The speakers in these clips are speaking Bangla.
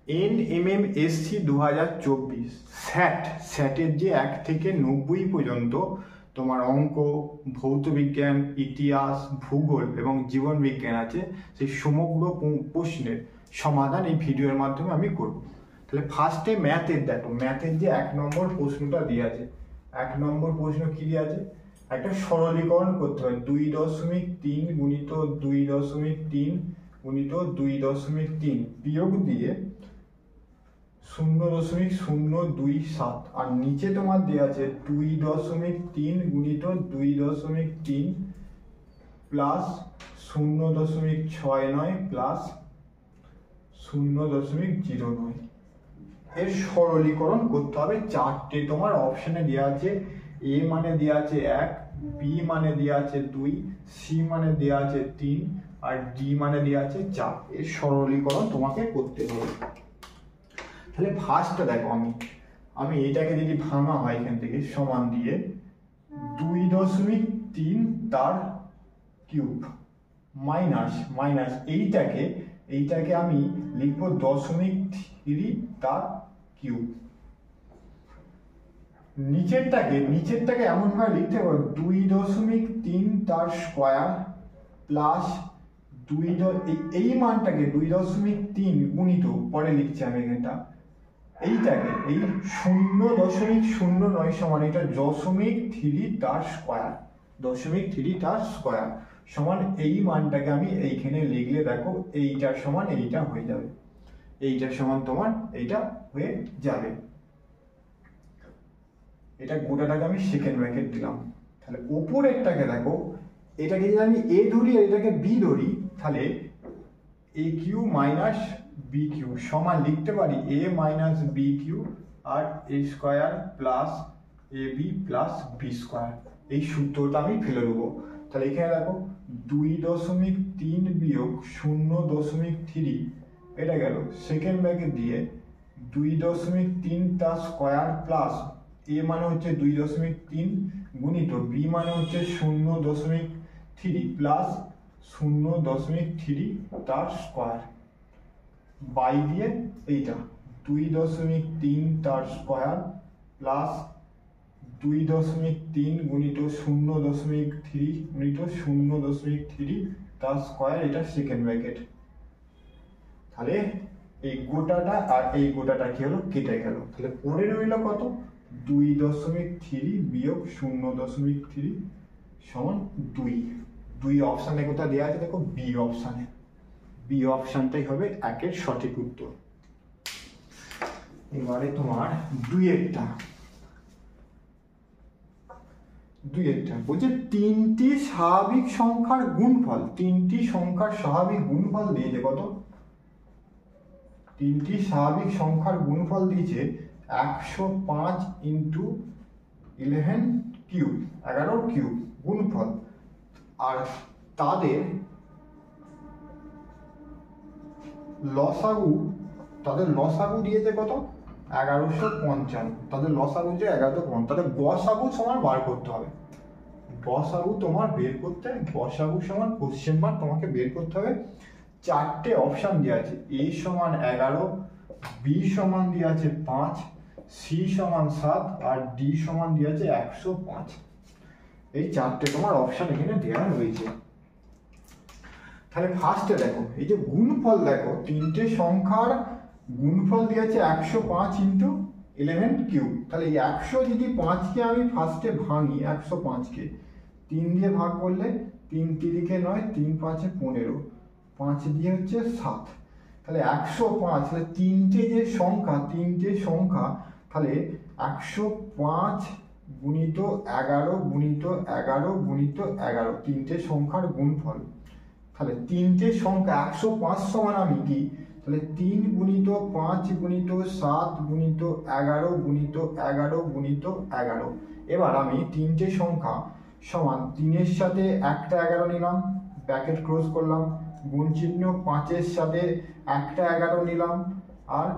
NMMSC 2024 স্যাটের যে 1 থেকে 90 পর্যন্ত তোমার অঙ্ক, ভৌত বিজ্ঞান, ইতিহাস, ভূগোল এবং জীবন বিজ্ঞান আছে, সেই সমগ্র প্রশ্নের সমাধান এই ভিডিওর মাধ্যমে আমি করব। তাহলে ফার্স্টে ম্যাথের দেখো, ম্যাথের যে 1 নম্বর প্রশ্নটা দিয়ে আছে, 1 নম্বর প্রশ্ন কি দিয়ে আছে, একটা সরলীকরণ করতে হবে। 2.3 গুণিত 2.3 গুণিত 2.3 বিয়োগ দিয়ে 0.027, আর নিচে তোমার দেওয়া আছে 2.3 গুণিত 2.3 প্লাস 0.69 প্লাস 0.09। এর সরলীকরণ করতে হবে। চারটে তোমার অপশনে দেওয়া আছে। এ মানে দেওয়া আছে 1, বি মানে দেওয়া আছে 2, সি মানে দেওয়া আছে 3 আর ডি মানে দেওয়া আছে 4। এর সরলীকরণ তোমাকে করতে হবে। তাহলে ফার্স্টটা দেখো, আমি এটাকে যদি ভাঙা হয় এখান থেকে সমান দিয়ে 2.3 তার কিউব মাইনাস এইটাকে আমি লিখবো 0.3 তার কিউব। নিচেরটাকে এমন ভাবে লিখতে পারো 2.3 তার স্কোয়ার প্লাস এই মানটাকে 2.3 গুণিত, পরে লিখছি আমি এখানটা, এইটাকে এই 0.09 সমান এটা 0.3 তার স্কোয়ার, 0.3 তার স্কোয়ার সমান এই মানটাকে আমি এইখানে লিখলে দেখো এইটার সমান এইটা হয়ে যাবে, এইটার সমান তোমার এইটা হয়ে যাবে। এটা গোটাটাকে আমি সেকেন্ড ব্র্যাকেট দিলাম। তাহলে উপরেরটাকে দেখো, এটাকে যদি আমি এ ধরি আর এটাকে বি ধরি, তাহলে এ কিউ মাইনাস বি কিউ সমান লিখতে পারি এ minus B Q R A square plus A B plus B square. এই সূত্রটা আমি ফেলে দেবো। তাহলে এখানে দেখো 2.3 বিয়োগ 0.3, এটা গেল সেকেন্ড ব্র্যাকেট দিয়ে 2.3 তার স্কোয়ার প্লাস এ মানে হচ্ছে 2.3 গুণিত বি মানে হচ্ছে 0.3 প্লাস 0.3 তার স্কোয়ার বাই দিয়ে এইটা 2.3 তার স্কোয়ার প্লাস 2.3 গুণিত 0.3 গুণিত 0.3 তার স্কোয়ার, এটা সেকেন্ড ব্র্যাকেট। তাহলে এই গোটাটা আর এই গোটাটা কি হলো, কেটে গেল। তাহলে পরে রইল কত, 2.3 বিয়োগ 0.3 সমান 2 অপশানে কোথায় দেওয়া আছে দেখো, বি অপশানে। বি অপশানটাই হবে একের সঠিক উত্তর। এবারে তোমার দুইয়েরটা বলছে তিনটি স্বাভাবিক সংখ্যার গুণফল, তিনটি সংখ্যার স্বাভাবিক গুণফল দিয়েছে কত, তিনটি স্বাভাবিক সংখ্যার গুণফল দিয়েছে 105 ইন্টু 11 কিউব, 11 কিউব গুণফল, আর তাদের লসাগু দিয়েছে কত 1155, তাদের লসাগু যে 1155, তাদের গসাগু সমান বার করতে হবে। গসাগু তোমার বের করতে, গসাগু সমান কোশ্চেন মার্ক তোমাকে বের করতে হবে। চারটে অপশন দেওয়া আছে, এ সমান 11, বি সমান দেওয়া আছে 5, সি সমান 7 আর ডি সমান দেওয়া আছে 105। এই চারটে তোমার অপশন এখানে দেওয়া রয়েছে। তাহলে ফার্স্টে দেখো, এই যে গুণফল দেখো, তিনটে সংখ্যার গুণফল দেওয়া আছে 105 ইন্টু 11 কিউব। তাহলে এই 100 যদি 5কে আমি ফার্স্টে ভাঙি, 105কে 3 দিয়ে ভাগ করলে 3 তিরিকে 9, 3 5 15, 5 দিয়ে হচ্ছে 7। তাহলে 105, তাহলে তিনটে সংখ্যা, তাহলে 105 গুণিত 11 গুণিত 11 গুণিত 11, তিনটে সংখ্যার গুণফল। তাহলে তিনটে সংখ্যা 105 সমান আমি কি, তাহলে 3 গুণিত 5 গুণিত 7 গুণিত 11 গুণিত 11 গুণিত 11। এবার আমি তিনটে সংখ্যা সমান 3-এর সাথে একটা 11 নিলাম, ব্র্যাকেট ক্লোজ করলাম, গুণ চিহ্ন 5-এর সাথে একটা 11 নিলাম আর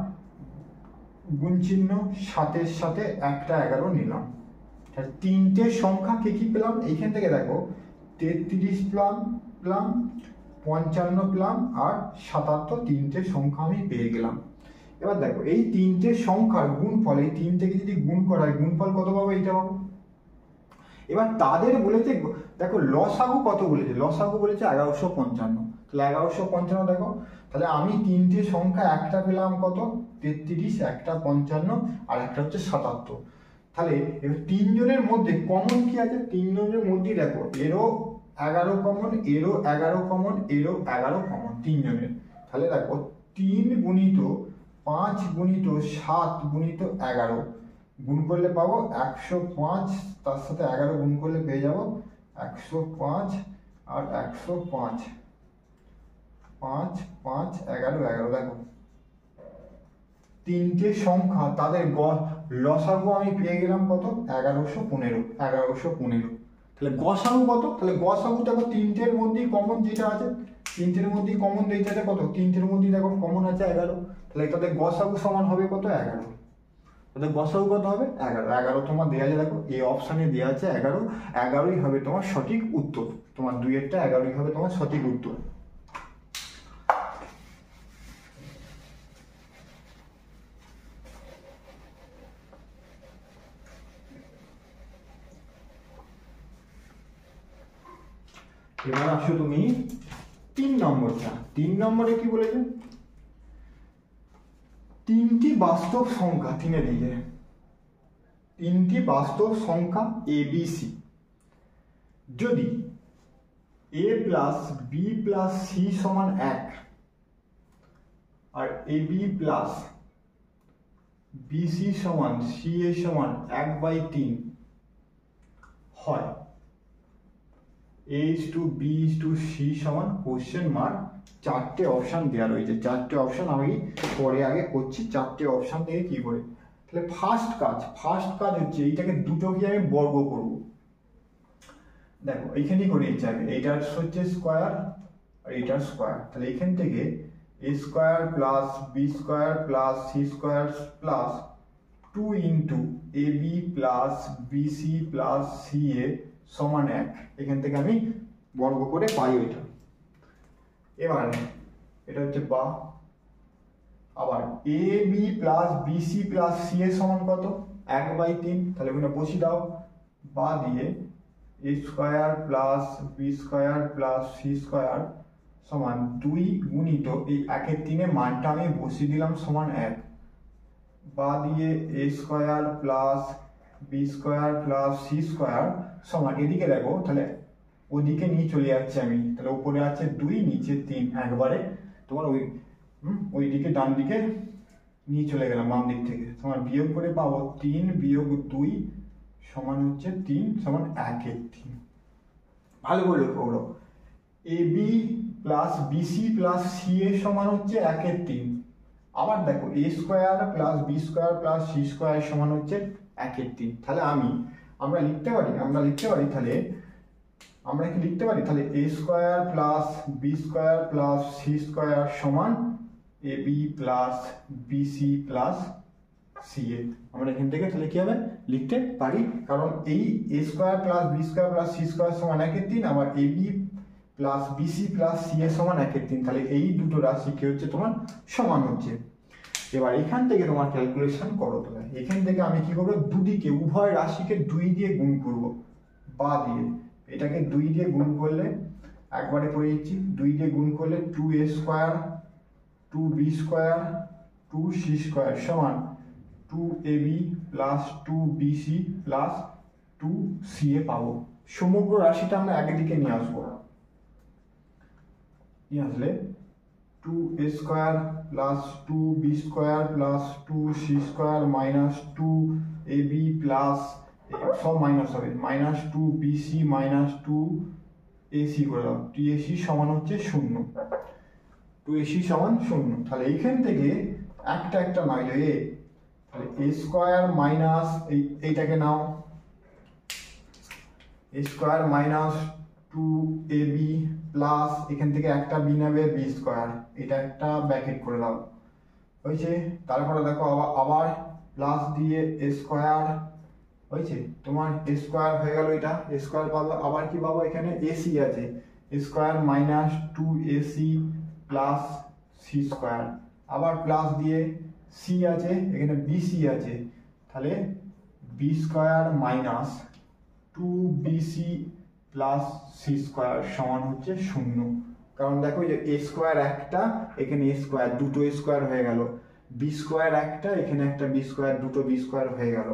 গুণ চিহ্ন 7-এর সাথে একটা 11 নিলাম। তাহলে তিনটে সংখ্যা কি পেলাম, এইখান থেকে দেখো 33 পেলাম, 55 পেলাম আর 77, তিনটে সংখ্যা আমি পেয়ে গেলাম। এবার দেখো এই তিনটে সংখ্যার গুণফল, এই তিনটেকে যদি গুণ করা হয় গুণফল কত পাবো, এইটা পাবো। এবার তাদের বলেছে দেখো লসাগু কত বলেছে, লসাগু বলেছে 1155। তাহলে 1155 দেখো, তাহলে আমি তিনটে সংখ্যা, একটা পেলাম কত 33, একটা 55 আর একটা হচ্ছে 77। তাহলে এবার তিনজনের মধ্যে কমন কি আছে, তিনজনের মধ্যে দেখো এরও 11 কমন, এরও 11 কমন, এরও 11 কমন তিনজনের। তাহলে দেখো 3 গুণিত 5 গুণিত 7 গুণিত 11 গুণ করলে পাবো 105, তার সাথে 11 গুণ করলে পেয়ে যাবো 105 আর 105, 5 5 11 11। দেখো তিনটে সংখ্যা তাদের লসাগু আমি পেয়ে গেলাম কত 1115, 1115। তাহলে গসাগু কত, তাহলে গসাগু দেখো তিনটের মধ্যেই কমন যেটা আছে, তিনটের মধ্যেই কমন যেটা আছে কত, তিনটের মধ্যেই দেখো কমন আছে 11। তাহলে তাদের গসাগু সমান হবে কত 11। তাহলে গসাগু কত হবে 11, 11 তোমার দেওয়া আছে, দেখো এই অপশানে দেওয়া আছে 11, 11ই হবে তোমার সঠিক উত্তর, তোমার 2-এরটা 11ই হবে তোমার সঠিক উত্তর। এবার আসো তুমি 3 নম্বরটা, 3 নম্বরে কি বলেছে, তিনটি বাস্তব সংখ্যা, তিনে দিকে তিনটি বাস্তব সংখ্যা ABC যদি A plus B plus C সমান 1 আর AB প্লাস BC সমান CA সমান 1/3 হয়, A:B:C সমান কোশ্চেন মার্ক, চারটে অপশান দেওয়া রয়েছে, চারটে অপশান আমি পরে আগে করছি, চারটে অপশান থেকে কি করে। তাহলে ফার্স্ট কাজ হচ্ছে এইটাকে দুটোকে আমি বর্গ করব। দেখো এইখানেই করে ইচ্ছে আগে, এইটার হচ্ছে স্কোয়ার আর এইটার স্কোয়ার। তাহলে এইখান থেকে A square plus B square plus C square plus 2 into AB plus BC plus CA সমান 1, এখান থেকে আমি বর্গ করে পাই ওইটা। এবার এটা হচ্ছে বা, আবার AB plus BC plus CA সমান কত 1/3, তাহলে ওখানে বসিয়ে দাও, বা দিয়ে A square plus B square plus C square সমান 2 গুণিত এই 1/3 মানটা আমি বসিয়ে দিলাম সমান 1, বা দিয়ে A square plus B square plus C square সমান, এদিকে দেখো তাহলে ওদিকে নিয়ে চলে যাচ্ছে আমি, তাহলে উপরে আছে 2 নিচে 3, একবারে তোমার ওই দিকে ডান দিকে নিয়ে চলে গেলাম বাম দিক থেকে, তোমার বিয়োগ করে পাবো 3 বিয়োগ 2 সমান হচ্ছে 3 সমান 1/3। ভালো করে লক্ষ্য করো, AB plus BC plus CA সমান হচ্ছে 1/3। আবার দেখো A square plus B square plus C square সমান হচ্ছে 1/3। তাহলে আমরা লিখতে পারি তাহলে A square plus B square plus C square সমান AB plus BC plus CA। আমরা এখান থেকে তাহলে কি হবে লিখতে পারি, কারণ এই A square plus B square plus C square সমান 1/3, আবার AB plus BC plus CA সমান 1/3, তাহলে এই দুটো রাশি কি হচ্ছে তোমার সমান হচ্ছে। এবার এখান থেকে তোমার ক্যালকুলেশন করো, তাহলে এখান থেকে আমি কি করবো, দুদিকে উভয় রাশিকে 2 দিয়ে গুণ করব, বা দিয়ে এটাকে 2 দিয়ে গুণ করলে একবারে করে দিচ্ছি, 2 দিয়ে গুণ করলে 2A square 2B square 2C square সমান 2AB plus 2BC plus 2CA পাবো। সমগ্র রাশিটা আমরা একদিকে নিয়ে আসবো, নিয়ে আসলে 2A square plus 2B square plus 2C square minus 2AB plus সব মাইনাস হবে, মাইনাস 2BC মাইনাস 2AC করে দাও, 2AC সমান হচ্ছে 0, 2AC সমান 0। তাহলে এইখান থেকে একটা নাই এ, তাহলে A স্কোয়ার মাইনাস এইটাকে নাও, A square minus 2AB plus এখান থেকে একটা বি নেবে B স্কোয়ার, এটা একটা ব্র্যাকেট করে দাও হয়েছে। তারপরে দেখো আবার প্লাস দিয়ে A স্কোয়ার হয়েছে, তোমার A স্কোয়ার হয়ে গেল, এটা A স্কোয়ার পাবো, আবার কি পাবো এখানে AC আছে, A square minus 2AC plus C square, আবার প্লাস দিয়ে সি আছে, এখানে বিসি আছে, তাহলে B square minus 2bc plus C square সমান হচ্ছে 0। কারণ দেখো যে এ স্কোয়ার একটা, এখানে এ স্কোয়ার, দুটো স্কোয়ার হয়ে গেল, বি স্কোয়ার একটা, এখানে একটা বি স্কোয়ার, দুটো বি স্কোয়ার হয়ে গেল,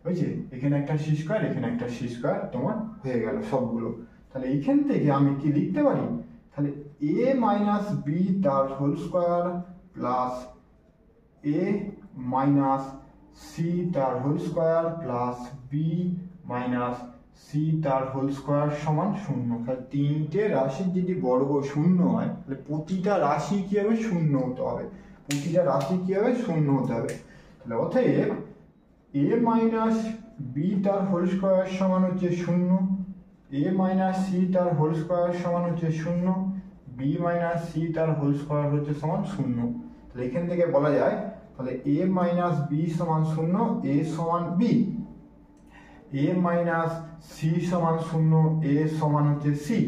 বুঝছি, এখানে একটা সি স্কোয়ার, এখানে একটা সি স্কোয়ার তোমার হয়ে গেল সবগুলো। তাহলে এইখান থেকে আমি কি লিখতে পারি, তাহলে এ মাইনাস বি তার whole square plus A minus C তার whole square plus B minus C তার হোল স্কোয়ার সমান 0। তাহলে তিনটে রাশির যদি বর্গ 0 হয়, তাহলে প্রতিটা রাশি কি হবে, 0 হতে হবে, প্রতিটা রাশি কি হবে, 0 হতে হবে। তাহলে অতএব এ মাইনাস বি তার হোল স্কোয়ার সমান হচ্ছে 0, এ মাইনাস সি তার হোল স্কোয়ার সমান হচ্ছে 0, বি মাইনাস সি তার হোল স্কোয়ার হচ্ছে সমান 0। তাহলে এখান থেকে বলা যায়, তাহলে এ মাইনাস বি সমান 0, এ সমান বি, এ মাইনাস সি সমান 0, এ সমান হচ্ছে সি,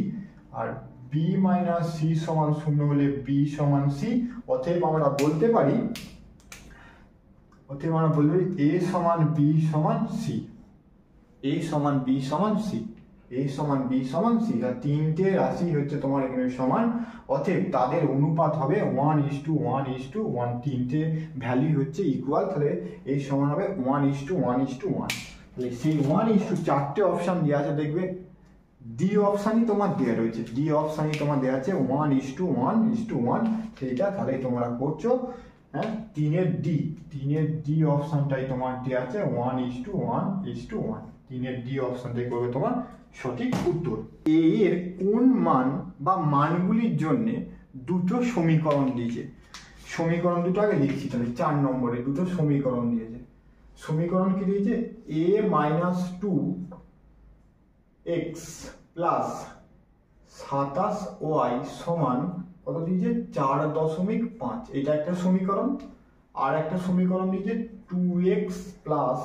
আর বি মাইনাস সি সমান 0 হলে বি সমান সি। অতএব আমরা বলতে পারি এ সমান বি সমান সি, এ সমান বি সমান সি, এ সমান বি সমান সি। আর তিনটে রাশি হচ্ছে তোমার এখানে সমান, অতএব তাদের অনুপাত হবে 1:1:1, তিনটে ভ্যালু হচ্ছে ইকুয়াল, তাহলে এই সমান হবে 1:1:1। তাহলে সেই 1:, চারটে অপশান দেওয়া আছে, দেখবে ডি অপশানই তোমার দেওয়া রয়েছে, ডি অপশানই তোমার দেওয়া আছে 1:1:1 সেইটা, তাহলে তোমরা করছো, হ্যাঁ, তিনের ডি অপশানটাই তোমার দেওয়া আছে 1:1:1, তিনের ডি অপশানটাই করবে তোমার সঠিক উত্তর। এ এর কোন মান বা মানগুলির জন্য দুটো সমীকরণ দিয়েছে, সমীকরণ দুটো আগে লিখছি, তাহলে 4 নম্বরে দুটো সমীকরণ দিয়েছে। সমীকরণ কি দিয়েছে, a minus 2x plus 27y সমান কত দিয়েছে, 4.5, এটা একটা সমীকরণ। আর একটা সমীকরণ দিয়েছে 2x plus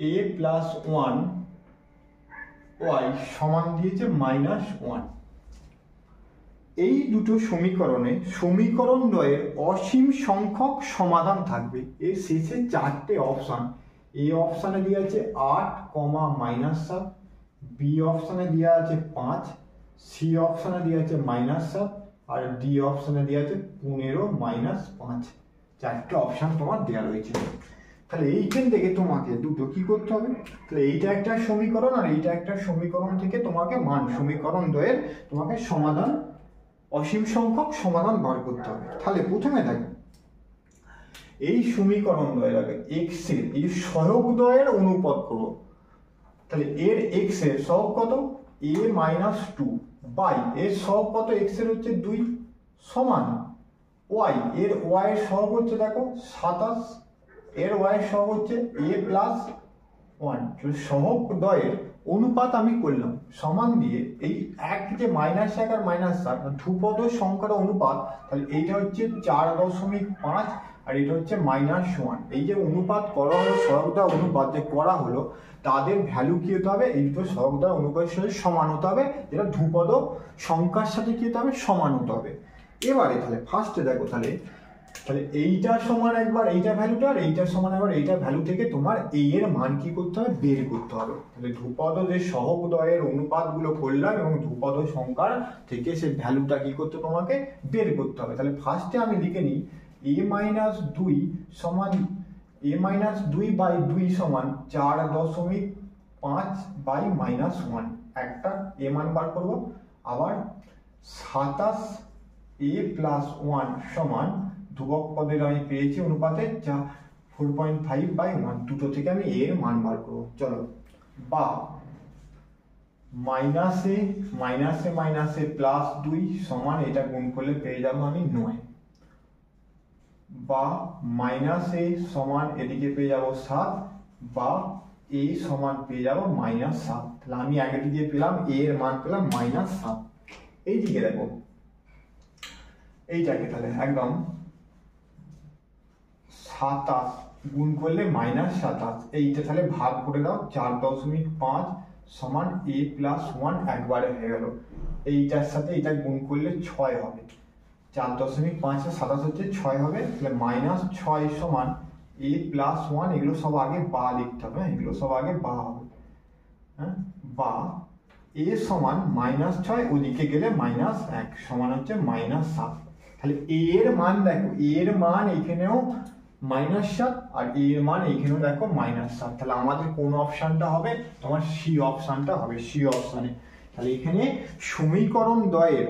a plus 1y সমান দিয়েছে -1। এই দুটো সমীকরণে সমীকরণ দ্বয়ের অসীম সংখ্যক সমাধান থাকবে। এর শেষে চারটে অপশান, এ অপশানে দেওয়া আছে 8, -7, বি অপশানে দেওয়া আছে 5, সি অপশানে দেওয়া আছে -7, আর ডি অপশানে দেওয়া আছে 15 -5, চারটে অপশান তোমার দেওয়া রয়েছে। তাহলে এইখান থেকে তোমাকে দুটো কি করতে হবে, তাহলে এইটা একটা সমীকরণ আর এইটা একটা সমীকরণ থেকে তোমাকে মান সমীকরণ দ্বয়ের তোমাকে সমাধান, অসীম সংখ্যক সমাধান বার করতে হবে। তাহলে প্রথমে দেখো এই সমীকরণ দ্বয়ের আগে এক্স এর এই সহগ দ্বয়ের অনুপাত করো। তাহলে এর এক্স এর সহগ কত, a মাইনাস 2 বাই এর সহগ কত, এক্স এর হচ্ছে 2 সমান ওয়াই এর ওয়াই এর সহগ হচ্ছে দেখো 27, এর ওয়াই এর সহগ হচ্ছে a প্লাস 1। সহগ দ্বয়ের অনুপাত আমি করলাম সমান দিয়ে এই এক যে -1 আর -7 ধ্রুপদ সংখ্যার অনুপাত, তাহলে এইটা হচ্ছে 4.5 আর এটা হচ্ছে -1। এই যে অনুপাত করা হলো, সহগদ্বয় অনুপাত যে করা হলো, তাদের ভ্যালু কি হতে হবে, এই দুটো সহগদ্বয় অনুপাতের সাথে সমান হতে হবে, যেটা ধ্রুপদ সংখ্যার সাথে কি হতে হবে, সমান হতে হবে। এবারে তাহলে ফার্স্টে দেখো, তাহলে এইটা সমান একবার এইটা ভ্যালুটা, আর এইটা সমান একবার এইটা ভ্যালু থেকে তোমার এই এর মান কি করতে হবে, বের করতে হবে। তাহলে ধ্রুপদ যে সহগদ্বয়ের অনুপাতগুলো করলাম এবং ধ্রুপদ সংখ্যার থেকে সেই ভ্যালুটা কি করতে তোমাকে বের করতে হবে। তাহলে ফার্স্টে আমি লিখে নিই a-2 সমান a-2/2 সমান 4.5 বাই -1, একটা a মান বার করব। আবার 27 a প্লাস 1 সমান ধ্রুবক পদের আমি পেয়েছি অনুপাতে 4.5/1, দুটো থেকে আমি এর মান বার করবো। চলো, বা মাইনাসে প্লাস 2 সমান এটা গুণ করলে পেয়ে যাবো আমি 9, বা মাইনাসে সমান এদিকে পেয়ে যাবো 7, বা a সমান পেয়ে যাবো -7। তাহলে আমি আগে দিকে পেলাম a এর মান পেলাম -7। এইদিকে দেখো এইটাকে তাহলে একদম 27 গুণ করলে -27, এইটা তাহলে ভাগ করে দাও, 4.5 সমান a প্লাস 1 একবারে হয়ে গেল। এইটার সাথে এটা গুণ করলে 6 হবে, 4.5 হচ্ছে 6 হবে, তাহলে -6 সমান a + 1, এগুলো সব আগে বা লিখতে হবে, এগুলো সব আগে বা হবে, হ্যাঁ, বা a সমান -6, ওদিকে গেলে -1 সমান হচ্ছে -7। তাহলে a এর মান দেখো, a এর মান এখানেও -7 আর a এর মান এখানেও দেখো -7, তাহলে আমাদের কোন অপশনটা হবে, তোমার সি অপশনটা হবে, সি অপশনে। তাহলে এখানে সমীকরণ দ্বয়ের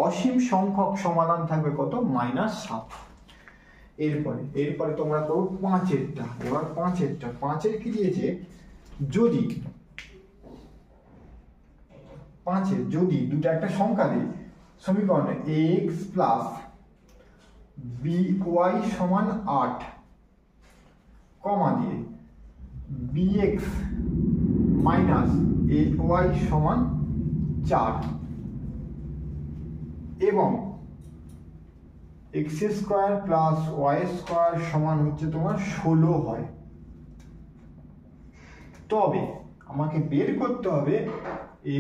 অসীম সংখ্যক সমাধান থাকবে কত, -7। এরপরে তোমরা করো 5-এরটা। এবার 5-এর কি দিয়েছে, যদি দুটো একটা সংখ্যা দিই সমীকরণে ax + by সমান 8, কমা দিয়ে bx - ay সমান 4 এবং x² + y² সমান হচ্ছে তোমার 16 হয়, তবে আমাকে বের করতে হবে a²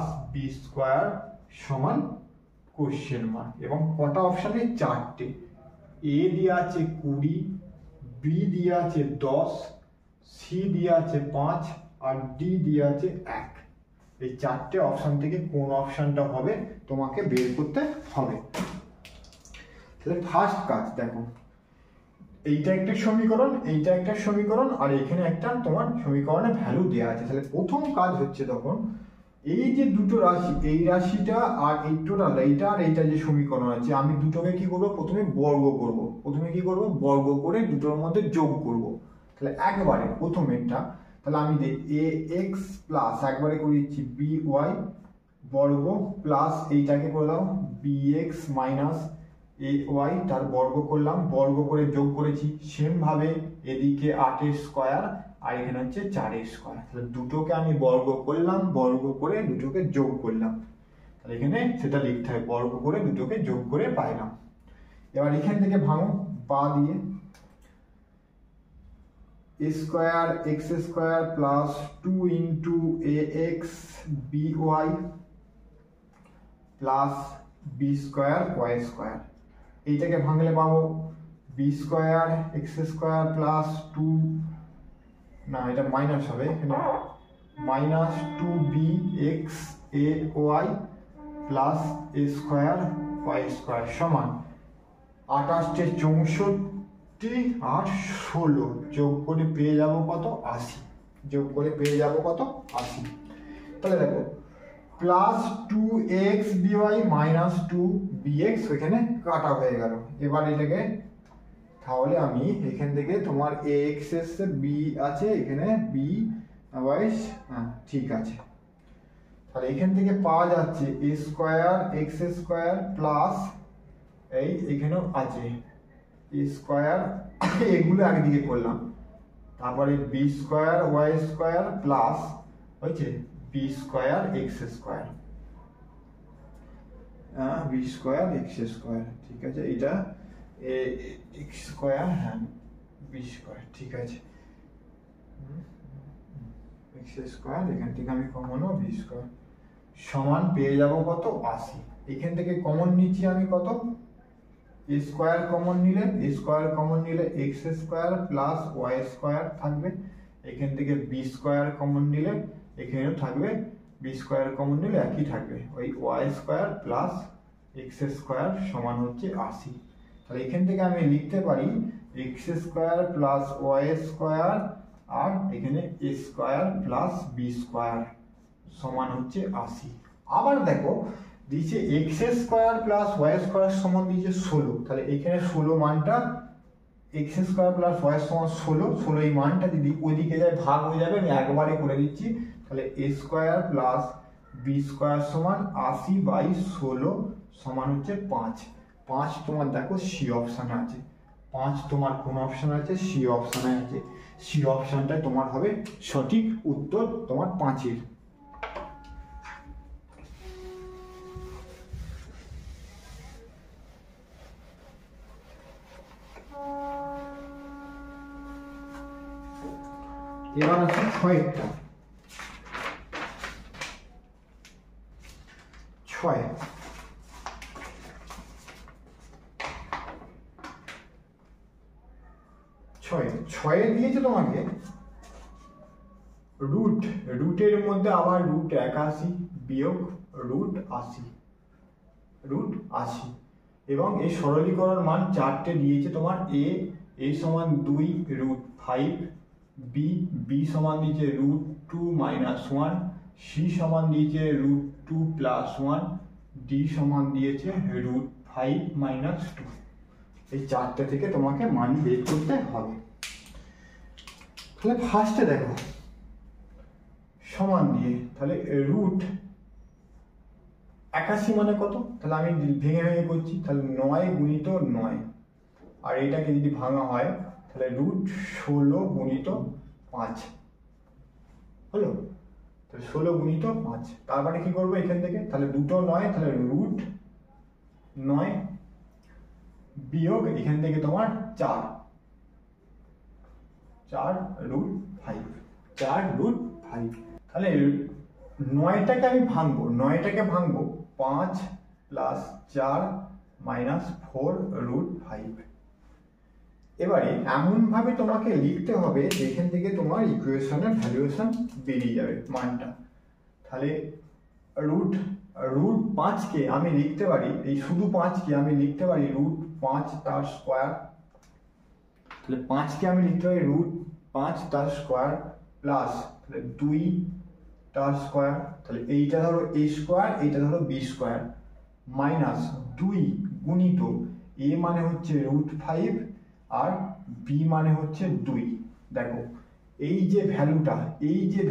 + b² সমান কোশ্চেন মার্ক। এবং কটা অপশানে, 4টে। a দিয়ে আছে 20, b দিয়ে আছে 10, c দিয়ে আছে 5 আর d দিয়ে আছে 1। এই 4টে অপশান থেকে কোন অপশানটা হবে তোমাকে বের করতে হবে। তাহলে ফার্স্ট কাজ দেখো, এইটা একটা সমীকরণ, এইটা একটা সমীকরণ, আর এখানে একটা তোমার সমীকরণে ভ্যালু দেওয়া আছে। তাহলে প্রথম কাজ হচ্ছে তখন এই যে দুটো রাশি, এই রাশিটা আর এই টোটাল, এইটা আর এইটা যে সমীকরণ আছে, আমি দুটোকে কি করব, প্রথমে বর্গ করব। বর্গ করে দুটোর মধ্যে যোগ করব। তাহলে একবারে প্রথমেরটা, তাহলে আমি ax প্লাস একবারে করে দিচ্ছি by বর্গ প্লাস এইটাকে করে দাও bx মাইনাস ay, তার বর্গ করলাম, বর্গ করে যোগ করেছি। সেম ভাবে এদিকে 8 স্কয়ার আর এখানে হচ্ছে 4 স্কয়ার। তাহলে দুটোকে আমি বর্গ করলাম, বর্গ করে দুটোকে যোগ করলাম। তাহলে এখানে সেটা লিখতে হয়, বর্গ করে দুটোকে যোগ করে পাইলাম। এবার এখান থেকে ভাঙো বা দিয়ে, a square x square plus 2 into ax by plus b square y square. এইটাকে ভাঙলে পাবো b square x square plus 2, না এটা মাইনাস হবে এখানে, minus 2bx ay plus a square y square সমান 28 64 আর 16 যোগ করে পেয়ে যাব কত, 80। যোগ করে পেয়ে যাব কত, 80। তাহলে দেখো plus 2x by minus 2bx ওইখানে কাটা হয়ে গেল। এবার এটাকে তাহলে আমি এখান থেকে তোমার ax এসে b আছে, এখানে b y, ঠিক আছে। তাহলে এখান থেকে পাওয়া যাচ্ছে a square x square plus এই এখানেও আছে a স্কয়ার, এগুলো একদিকে করলাম, তারপরে b square y square plus হচ্ছে b square x square, b square x square, ঠিক আছে। এটা x স্কয়ার, হ্যাঁ b স্কয়ার, ঠিক আছে। x স্কয়ার এখান থেকে আমি কমন b স্কয়ার সমান পেয়ে যাব কত, 80। এখান থেকে কমন নিচ্ছি আমি কত, a স্কয়ার কমন নিলে x square plus y square থাকবে। এখান থেকে b স্কয়ার কমন নিলে এখানেও থাকবে, b স্কয়ার কমন নিলে একই থাকবে, ওই y square plus x square সমান হচ্ছে 80। তাহলে এখান থেকে আমি লিখতে পারি x square plus y square আর এখানে a square plus b square সমান হচ্ছে 80। আবার দেখো দিয়েছে x square plus y square সমান দিয়েছে 16। তাহলে এখানে 16 মানটা, x স্কয়ার প্লাস y সমান 16, এই মানটা যদি ওইদিকে যায় ভাগ হয়ে যাবে, আমি একবারে করে দিচ্ছি। তাহলে a square plus b square সমান 80/16 সমান হচ্ছে 5। 5 তোমার দেখো সি অপশানে আছে, 5 তোমার কোন অপশানে আছে, সি অপশানে আছে। সি অপশানটা তোমার হবে সঠিক উত্তর তোমার 5-এর। এবার আছে 6-টা। 6 ছয়ে দিয়েছে তোমাকে রুটের মধ্যে আবার √81 বিয়োগ √80 এবং এই সরলীকরণ মান 4টে দিয়েছে তোমার। a সমান 2 √5, b সমান দিয়েছে √2 - 1, c সমান দিয়েছে √2 + 1, d সমান দিয়েছে √5 - 2। এই 4টে থেকে তোমাকে মান বের করতে হবে। তাহলে ফার্স্টে দেখো সমান দিয়ে, তাহলে √81 মানে কত, তাহলে আমি ভেঙে করছি, তাহলে 9 × 9, আর এটাকে যদি ভাঙা হয় তাহলে √16 × 5 হলো। তাহলে 16 × 5, তারপরে কি করবো এখান থেকে, তাহলে 2 9, তাহলে √9 বিয়োগ এখান থেকে তোমার 4 √5। তাহলে 9টাকে আমি ভাঙবো, 5 + 4 - 4 √5। এবারে এমন ভাবে তোমাকে লিখতে হবে যেখান থেকে তোমার ইকুয়েশনের ভ্যালুয়েশন বেরিয়ে যাবে মানটা। তাহলে √5কে আমি লিখতে পারি, এই শুধু 5কে আমি লিখতে পারি √5 তার স্কয়ার। তাহলে 5কে আমি লিখতে পারি √5 তার স্কয়ার প্লাস তাহলে 2 তার স্কয়ার, তাহলে এইটা ধরো a স্কয়ার, এইটা ধরো b স্কয়ার, মাইনাস 2 গুণিত a মানে হচ্ছে √5 আর b মানে হচ্ছে 2। দেখো এই যে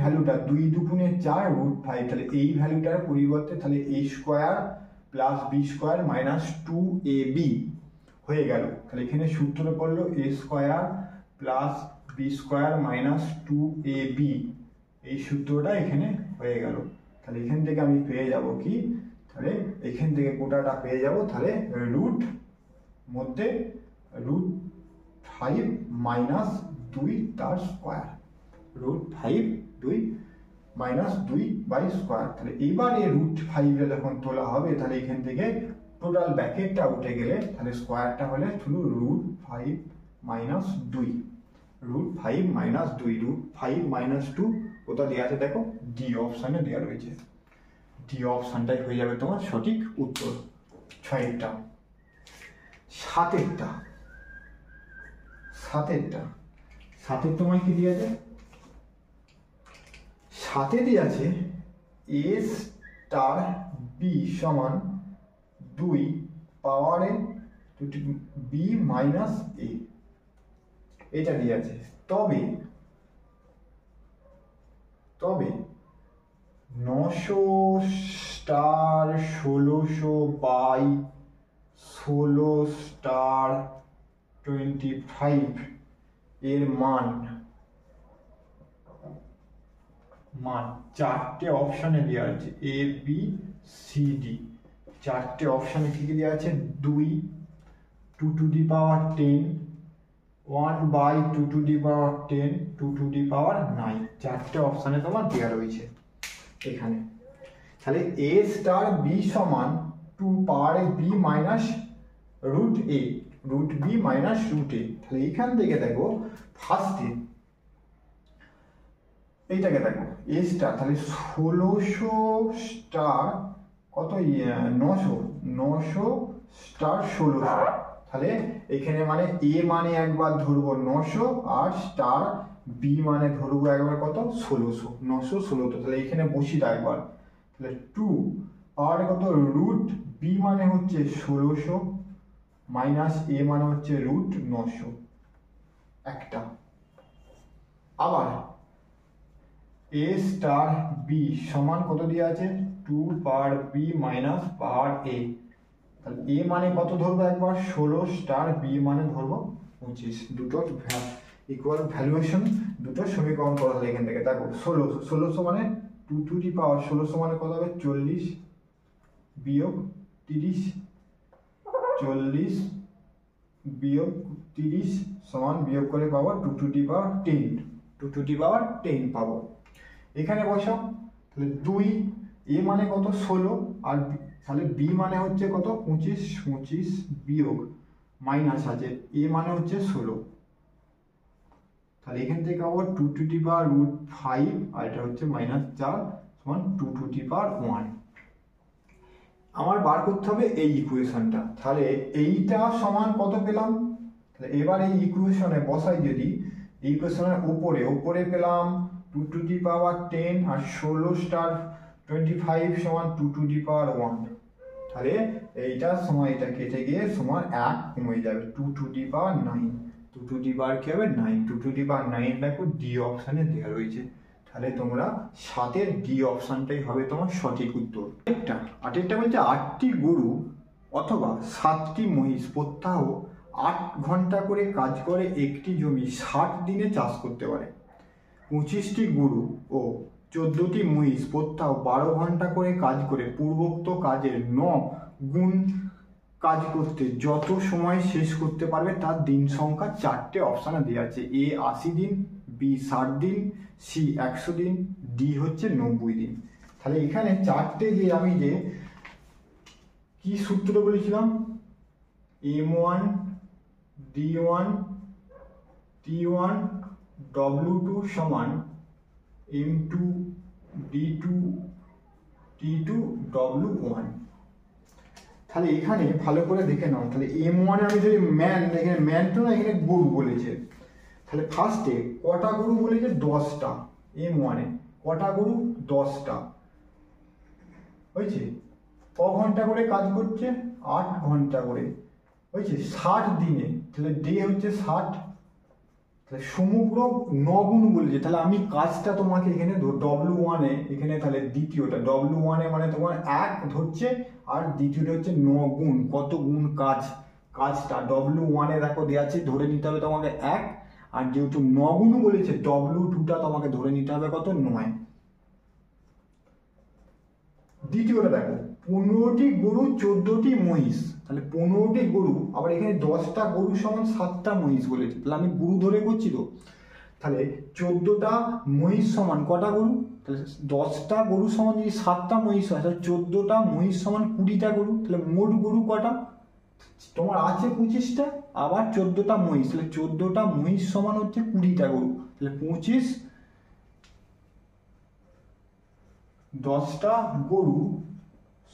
ভ্যালুটা 2 দুগুণে 4 √5, তাহলে এই ভ্যালুটার পরিবর্তে তাহলে a square plus b square minus 2ab হয়ে গেল। তাহলে এখানে সূত্রে পড়লো a square plus b square minus 2ab, এই সূত্রটা এখানে হয়ে গেল। তাহলে এখান থেকে আমি পেয়ে যাব কি, তাহলে এখান থেকে গোটাটা পেয়ে যাব, তাহলে √5 - 2 তার স্কয়ার, √5 2 - 2 বাই স্কয়ার। তাহলে এবার এই √5 যখন তোলা হবে তাহলে এখান থেকে টোটাল ব্র্যাকেটটা উঠে গেলে তাহলে স্কয়ারটা হলে শুধু √5 - 2, √5 - 2, √5 - 2 ওটা দেওয়া আছে, দেখো ডি অপশানে দেওয়া রয়েছে, ডি অপশানটাই হয়ে যাবে তোমার সঠিক উত্তর। 6এরটা। 7এর তোমায় কি দিয়ে আছে, 7এ দিয়ে আছে a স্টার b সমান 2 পাওয়ারে b মাইনাস a, এটা দিয়ে আছে। তবে 900 স্টার 1600 বাই 16 স্টার 25 এর মান 4টে অপশনে দেওয়া আছে, a b c d। 4টে অপশনে কি দেওয়া আছে, 2 2 to the power 10, 1 by 2 to the power 10, 2 to the power 9, 4টে অপশনে তোমার দেওয়া রয়েছে এখানে। তাহলে a স্টার b সমান 2 পাওয়ারে b minus √a, √b minus √a। তাহলে এখান থেকে দেখো ফার্স্টে এইটাকে দেখো a স্টার, তাহলে 1600 স্টার কত, 900 স্টার 1600, তাহলে এখানে মানে a মানে একবার ধরবো 900 আর স্টার b মানে ধরবো একবার কত 1600, 916। তাহলে এখানে বসি দাও একবার, তাহলে 2 আর কত √b মানে হচ্ছে 1600 মাইনাস a মানে হচ্ছে √900 একটা। আবার a স্টার b সমান কত দেওয়া আছে, 2 পাওয়ার b মাইনাস পাওয়ার a। তাহলে a মানে কত ধরবো একবার 16 স্টার b মানে ধরবো 25, দুটো ইকুয়াল ভ্যালুয়েশন, দুটো সমীকরণ করা হলো এখান থেকে। দেখো 1600 মানে 2 টু দি পাওয়ার 1600 মানে কত হবে 40 বিয়োগ 30, 40 বিয়োগ 30 সমান বিয়োগ করে পাবো 2 to the power 10, 2 to the power 10 পাবো। এখানে বসাও, তাহলে 2 a মানে কত 16 আর তাহলে b মানে হচ্ছে কত 25 বিয়োগ মাইনাস আছে a মানে হচ্ছে 16, তাহলে এখান থেকে আবার 2^5 আর এটা হচ্ছে -4 সমান 2^1। আমার বার করতে হবে এই ইকুয়েশনটা। তাহলে এইটা সমান কত পেলাম? তাহলে এবার এই ইকুয়েশনে বসাই, যদি ইকুয়েশনের উপরে পেলাম 2^10 আর 16 * 25 সমান 2^1। তাহলে এইটা সময় এটা কেটে গিয়ে সমান 1 কমে যাবে, 2^9। 2 কি হবে 9, 2^9 দেখো ডি অপশানে দেওয়া রয়েছে। তাহলে তোমরা 7-এর ডি অপশানটাই হবে তোমার সঠিক উত্তর। আটেরটা বলছে 8টি গরু অথবা 7টি মহিষ প্রত্যাহ 8 ঘন্টা করে কাজ করে একটি জমি 60 দিনে চাষ করতে পারে। 25টি গরু ও 14টি মহিষ প্রত্যাহ 12 ঘন্টা করে কাজ করে পূর্বোক্ত কাজের 9 গুণ কাজ করতে যত সময় শেষ করতে পারবে তার দিন সংখ্যা 4টে অপশানে দেওয়া আছে। এ 80 দিন, বি 60 দিন, সি 100 দিন, ডি হচ্ছে 90 দিন। তাহলে এখানে 4টে যে আমি যে কি সূত্র বলেছিলাম, M1 D1 T1 W2 সমান M2 D2 T2 W1। তাহলে এখানে ভালো করে দেখে নাও। তাহলে M1 আমি যদি এখানে ম্যান তো না, এখানে গরু বলেছে। তাহলে ফার্স্টে কটা গরু বলেছে? 10টা। M1 এ কটা গরু? 10টা। হয়েছে? ক ঘন্টা করে কাজ করছে? 8 ঘন্টা করে। হয়েছে? 60 দিনে। তাহলে ডে হচ্ছে 60। তাহলে সমগ্র 9 গুণ বলেছে। তাহলে আমি কাজটা তোমাকে এখানে W1 এ, এখানে তাহলে দ্বিতীয়টা W1 এ মানে তোমার 1 ধরছে, আর দ্বিতীয়টা হচ্ছে 9 গুণ। কত গুণ কাজটা W1 এ দেখো দেওয়া আছে, ধরে নিতে হবে তোমাকে 1, আর যেহেতু 9 গুণ বলেছে W2টা তোমাকে ধরে নিতে হবে কত? 9। দ্বিতীয়টা দেখো 15টি গরু 14টি মহিষ। তাহলে 15টি গরু, আবার এখানে 10টা গরু সমান 7টা মহিষ বলেছে। তাহলে আমি গরু ধরে করছি তো। তাহলে 14টা মহিষ সমান কটা গরু? তাহলে 10টা গরু সমান যদি 7টা মহিষ হয়, তাহলে 14টা মহিষ সমান 20টা গরু। তাহলে মোট গরু কটা? তোমার আছে 25টা, আবার 14টা মহিষ। তাহলে 14টা মহিষ সমান হচ্ছে 20টা গরু। তাহলে 25 10টা গরু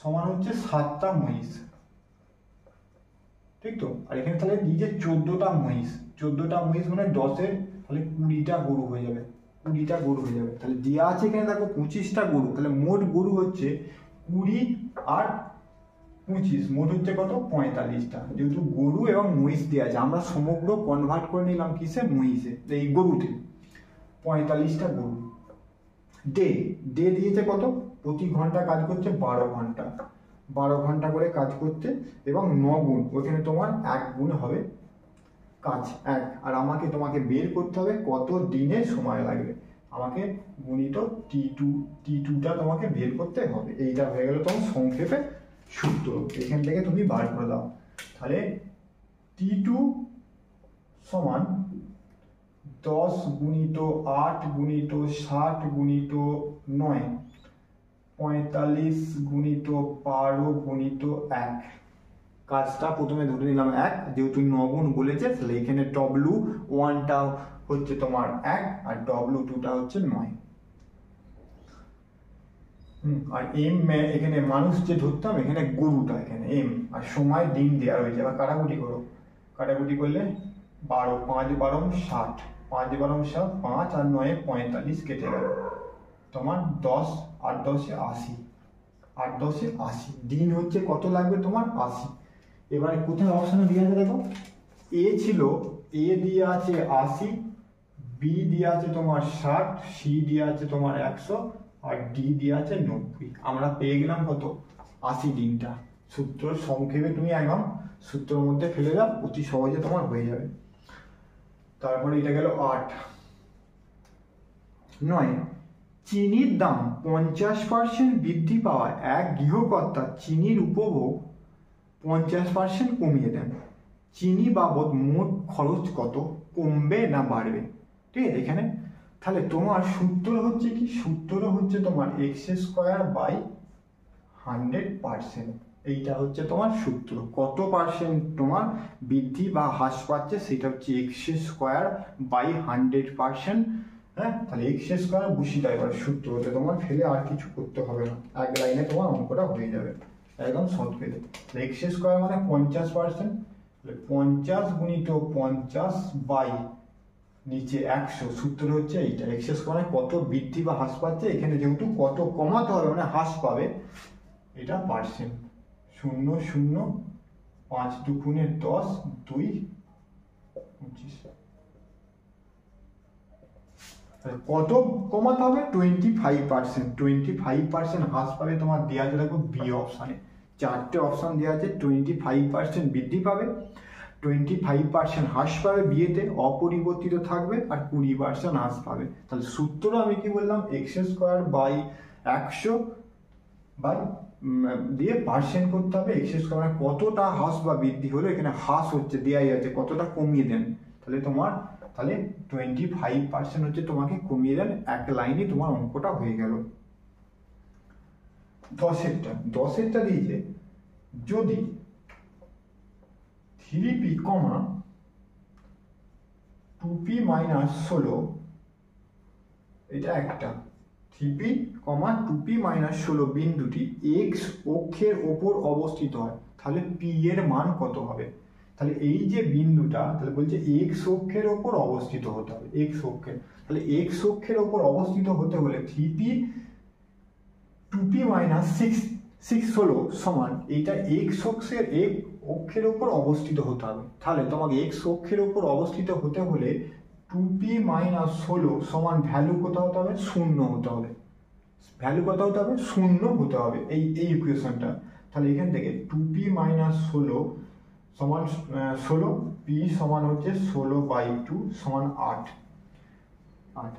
সমান হচ্ছে 7টা মহিষ, ঠিক তো? আর এখানে তাহলে দিয়েছে 14টা মহিষ মানে 10-এর তাহলে 20টা গরু হয়ে যাবে, 20টা গরু হয়ে যাবে। তাহলে দেওয়া আছে এখানে দেখো 25টা গরু। তাহলে মোট গরু হচ্ছে 20 আর 25, মোট হচ্ছে কত? 45টা। যেহেতু গরু এবং মহিষ দেওয়া আছে, আমরা সমগ্র কনভার্ট করে নিলাম কিসে? মহিষে, এই গরুতে। 45টা গরু। ডে দিয়েছে কত? প্রতি ঘন্টা কাজ করছে 12 ঘন্টা, 12 ঘন্টা করে কাজ করতে, এবং 9 গুণ, ওইখানে তোমার 1 গুণ হবে কাজ 1। আর তোমাকে বের করতে হবে কত দিনে সময় লাগবে। আমাকে গুণিত T2টা তোমাকে বের করতে হবে। এইটা হয়ে গেল তোমার সংক্ষেপে সূত্র। এখান থেকে তুমি বার করে দাও। তাহলে T2 সমান 10 গুণিত 8 গুণিত 60 গুণিত 9, 45 গুণিত 12 গুণিত 1। কাজটা প্রথমে ধরে নিলাম 1, যেহেতু 9 গুণ বলেছে। তাহলে এখানে W1টা হচ্ছে তোমার 1 আর W2টা হচ্ছে 9। আর এম এখানে মানুষ যে ধরতাম, এখানে গরুটা, এখানে এম, আর সময় দিন দেওয়া রয়েছে। এবার কাটাকুটি করো, কাটাকুটি করলে 12, 5 12 60, 5 12 60, 5 আর 9 45 কেটে গেল তোমার 10, 8 10 80, 8 10 80 দিন হচ্ছে কত লাগবে তোমার? 80। এবারে কোথায় অপশানে দিয়ে আছে দেখো, এ ছিল, এ দিয়ে আছে 80, বি দিয়ে আছে তোমার 60, সি দিয়ে আছে তোমার 100, আর ডি দিয়ে আছে 90। আমরা পেয়ে গেলাম কত? 80 দিনটা। সূত্র সংক্ষেপে তুমি একদম সূত্রের মধ্যে ফেলে দাও, অতি সহজে তোমার হয়ে যাবে। তারপরে এটা গেল 8। 9, চিনির দাম 50% বৃদ্ধি পাওয়া এক গৃহকর্তা চিনির উপভোগ 50% কমিয়ে দেন। চিনি বাবদ মোট খরচ কত? কমবে না বাড়বে? ঠিক আছে। এখানে তাহলে তোমার সূত্র হচ্ছে কি? সূত্র হচ্ছে তোমার x² / 100%। এইটা হচ্ছে তোমার সূত্র। কত পার্সেন্ট তোমার বৃদ্ধি বা হ্রাস পাচ্ছে সেটা হচ্ছে এক্স স্কোয়ার বাই 100%। হ্যাঁ, তাহলে এক্স স্কোয়ার বসিয়ে দেয় এবার সূত্র হতে, তোমার ফেলে আর কিছু করতে হবে না, এক লাইনে তোমার অঙ্কটা হয়ে যাবে একদম শর্ট পেলে। এক্স স্কোয়ার মানে 50%, 50 গুণিত 50 বাই নিচে 100, সূত্র হচ্ছে এইটা। এক্স স্কোয়ার মানে কত বৃদ্ধি বা হ্রাস পাচ্ছে, এখানে যেহেতু কত কমাতে হবে মানে হ্রাস পাবে, এটা পার্সেন্ট। 0 0 5 দুগুণে 10, 2 25। কত কমাতে হবে? 25%। 25% হ্রাস পাবে তোমার দেওয়া আছে, দেখো বি অপশানে 4টে অপশান দেওয়া আছে। 25% বৃদ্ধি পাবে, 25% হ্রাস পাবে, বিয়েতে অপরিবর্তিত থাকবে, আর 20% হ্রাস পাবে। তাহলে সূত্র আমি কি বললাম? এক্স স্কোয়ার বাই 100 বাই দিয়ে পার্সেন্ট করতে হবে। এক্স স্কোয়ার মানে কতটা হ্রাস বা বৃদ্ধি হলো, এখানে হ্রাস হচ্ছে দেওয়াই আছে, কতটা কমিয়ে দেন, তাহলে তোমার 25% হচ্ছে তোমাকে কমিয়ে দেন, এক লাইনে তোমার অঙ্কটা হয়ে গেল। 10এরটা দিয়েছে, যদি 3p, 2p মাইনাস 16, এটা একটা 3p, 2p মাইনাস 16 বিন্দুটি x অক্ষের ওপর অবস্থিত হয়, তাহলে p এর মান কত হবে? তাহলে এই যে বিন্দুটা, তাহলে বলছে x অক্ষের ওপর অবস্থিত হতে হবে, x অক্ষের, তাহলে x অক্ষের ওপর অবস্থিত হতে হলে 3p 2p মাইনাস 16 সমান এইটা x অক্ষের ওপর অবস্থিত হতে হবে। তাহলে তোমাকে x অক্ষের ওপর অবস্থিত হতে হলে 2p মাইনাস 16 সমান ভ্যালু কত হতে হবে? 0 হতে হবে। ভ্যালু কত হতে হবে? 0 হতে হবে এই ইকুয়েশনটা। তাহলে এখান থেকে 2p মাইনাস 16 সমান 16, p সমান হচ্ছে 16/2 সমান 8।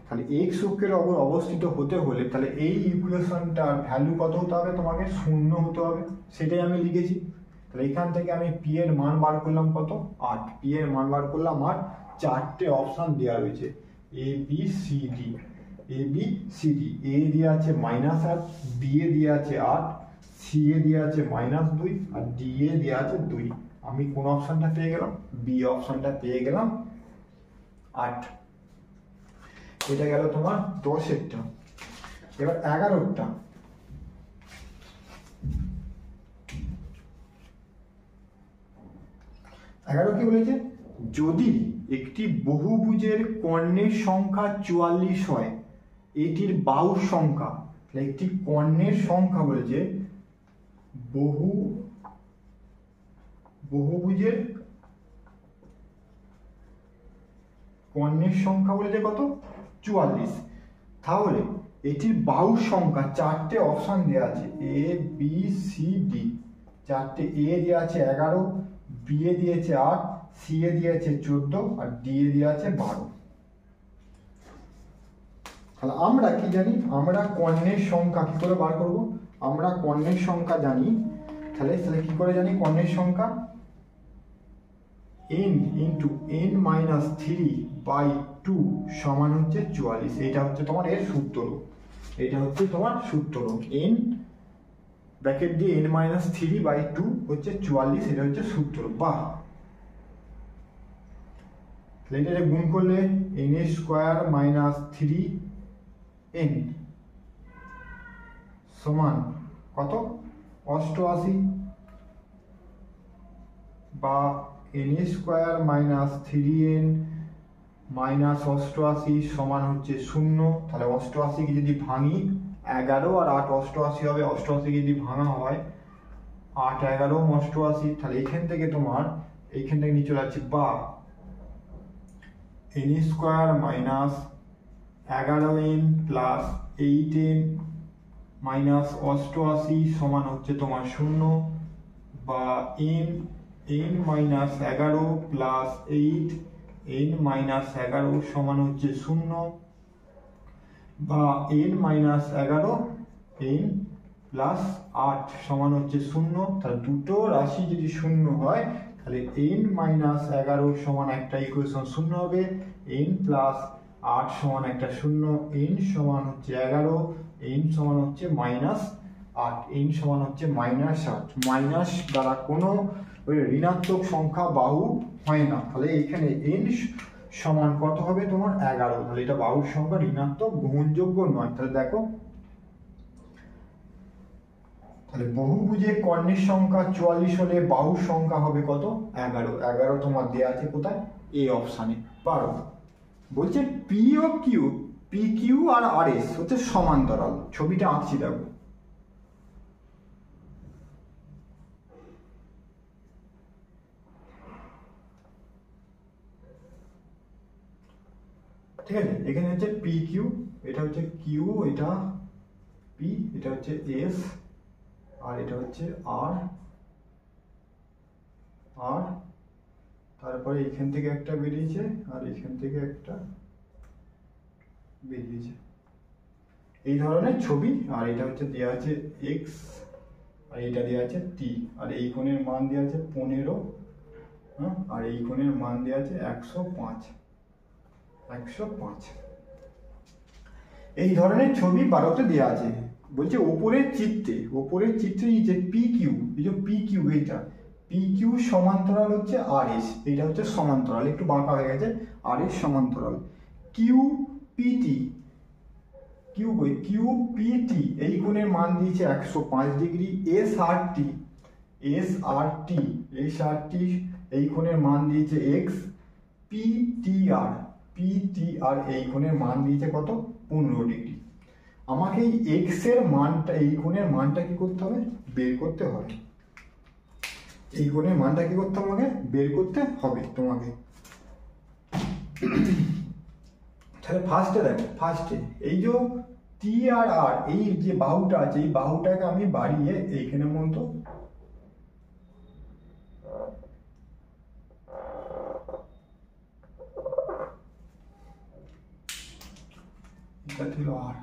তাহলে এক্স অক্ষের ওপর অবস্থিত হতে হলে তাহলে এই ইকুয়েশনটার ভ্যালু কত হতে হবে? তোমাকে 0 হতে হবে, সেটাই আমি লিখেছি। তাহলে এখান থেকে আমি পি এর মান বার করলাম কত? 8। পি এর মান বার করলাম 8। 4টে অপশন দেওয়া রয়েছে, এ বি সি ডি। এ দিয়ে আছে -8, বি এ দিয়ে আছে 8, সি এ দিয়ে আছে -2, আর ডি এ দিয়ে আছে 2। আমি কোন অপশনটা পেয়ে গেলাম? বি অপশনটা পেয়ে গেলাম 8। এটা গেল তোমার 10এরটা। এবার 11টা। 11 কি বলেছে? যদি একটি বহুভুজের কর্ণের সংখ্যা 44 হয়, এটির বাহুর সংখ্যা, একটি কর্ণের সংখ্যা বলেছে, বহুভুজের কর্ণের সংখ্যা বলেছে কত? 44। তাহলে এটির বাহুর সংখ্যা, 4টে অপশন দেওয়া আছে, এ বি সি ডি। 4টে, এ দিয়ে আছে 11, বি এ দিয়েছে 8, সি এ দিয়েছে 14, আর ডি এ দিয়ে আছে 12। তাহলে আমরা কি জানি? আমরা কর্ণের সংখ্যা কি করে বার করব? আমরা কর্ণের সংখ্যা জানি, তাহলে কি করে জানি কর্ণের সংখ্যা? n ইন্টু n মাইনাস 3/2 সমান হচ্ছে 44। এটা হচ্ছে তোমার এর সূত্র। এটা হচ্ছে তোমার সূত্র, n ব্র্যাকেট দিয়ে n মাইনাস 3/2 হচ্ছে 44। এটা হচ্ছে সূত্র। বাহ, এটা গুণ করলে n স্কোয়ার মাইনাস 3n সমান কত? 88, বা n square minus 3n minus 88 সমান হচ্ছে 0। তাহলে 88 কে যদি ভাঙি, 11 আর 8 88 হবে। 88 কে যদি ভাঙা হয় 8 11 88, তাহলে এখান থেকে তোমার এইখান থেকে নিচে যাচ্ছে, বা n square minus 11n plus 8n minus 88 সমান হচ্ছে তোমার 0, বা n minus 11 plus 8 n minus 11 সমান হচ্ছে 0, বা n মাইনাস 11 n প্লাস 8 সমান হচ্ছে 0। তাহলে দুটো রাশি যদি 0 হয়, তাহলে n মাইনাস 11 সমান একটা ইকুয়েশন 0 হবে, n প্লাস 8 সমান একটা 0, n সমান হচ্ছে 11, n সমান হচ্ছে 8, n সমান হচ্ছে -8, মাইনাস দ্বারা কোনো ওই ঋণাত্মক সংখ্যা বাহু হয় না, তাহলে এইখানে n সমান কত হবে তোমার 11, তাহলে এটা বাহুর সংখ্যা ঋণাত্মক গ্রহণযোগ্য নয়। তাহলে দেখো, তাহলে বহুভুজে কর্ণের সংখ্যা 44 হলে বাহুর সংখ্যা হবে কত? 11। 11 তোমার দেওয়া আছে কোথায়? এ অপশানে। 12 বলছে P O Q, P Q R আর এস হচ্ছে সমান্তরাল। ছবিটা আঁকছি দেখো, ঠিক আছে? এখানে হচ্ছে পি কিউ, এটা হচ্ছে কিউ, এটা পি, এটা হচ্ছে এস, আর এটা হচ্ছে আর, আর তারপরে এখান থেকে একটা বেরিয়েছে আর এখান থেকে একটা বেরিয়েছে, এই ধরনের ছবি। আর এটা হচ্ছে দেওয়া আছে এক্স, আর এটা দেওয়া আছে টি, আর এই কোণের মান দেওয়া আছে 15, হ্যাঁ, আর এই কোণের মান দেওয়া আছে 105। এই ধরনের ছবি 12তে দেওয়া আছে। বলছে ওপরের চিত্রে এই যে পি কিউ, এই যে পি কিউ, এইটা পি কিউ সমান্তরাল হচ্ছে আর এস, এইটা হচ্ছে সমান্তরাল, একটু বাঁকা হয়ে গেছে, আর এস সমান্তরাল। কিউ পিটি, কিউ পিটি এই কোণের মান দিয়েছে 105 ডিগ্রি। এস আর টি এই কোণের মান দিয়েছে এক্স। পিটিআর এই কোণের মান দিয়েছে কত? 15 ডিগ্রি। আমাকে এই এক্স এর মানটা, এই কোণের মানটা কি করতে হবে? বের করতে হবে। এই কোণের মানটা কি করতে হবে? আমাকে বের করতে হবে তোমাকে। তাহলে ফার্স্টে এই যে টি আর আর, এই যে বাহুটা আছে, এই বাহুটাকে আমি বাড়িয়ে এইখানে মতো আর,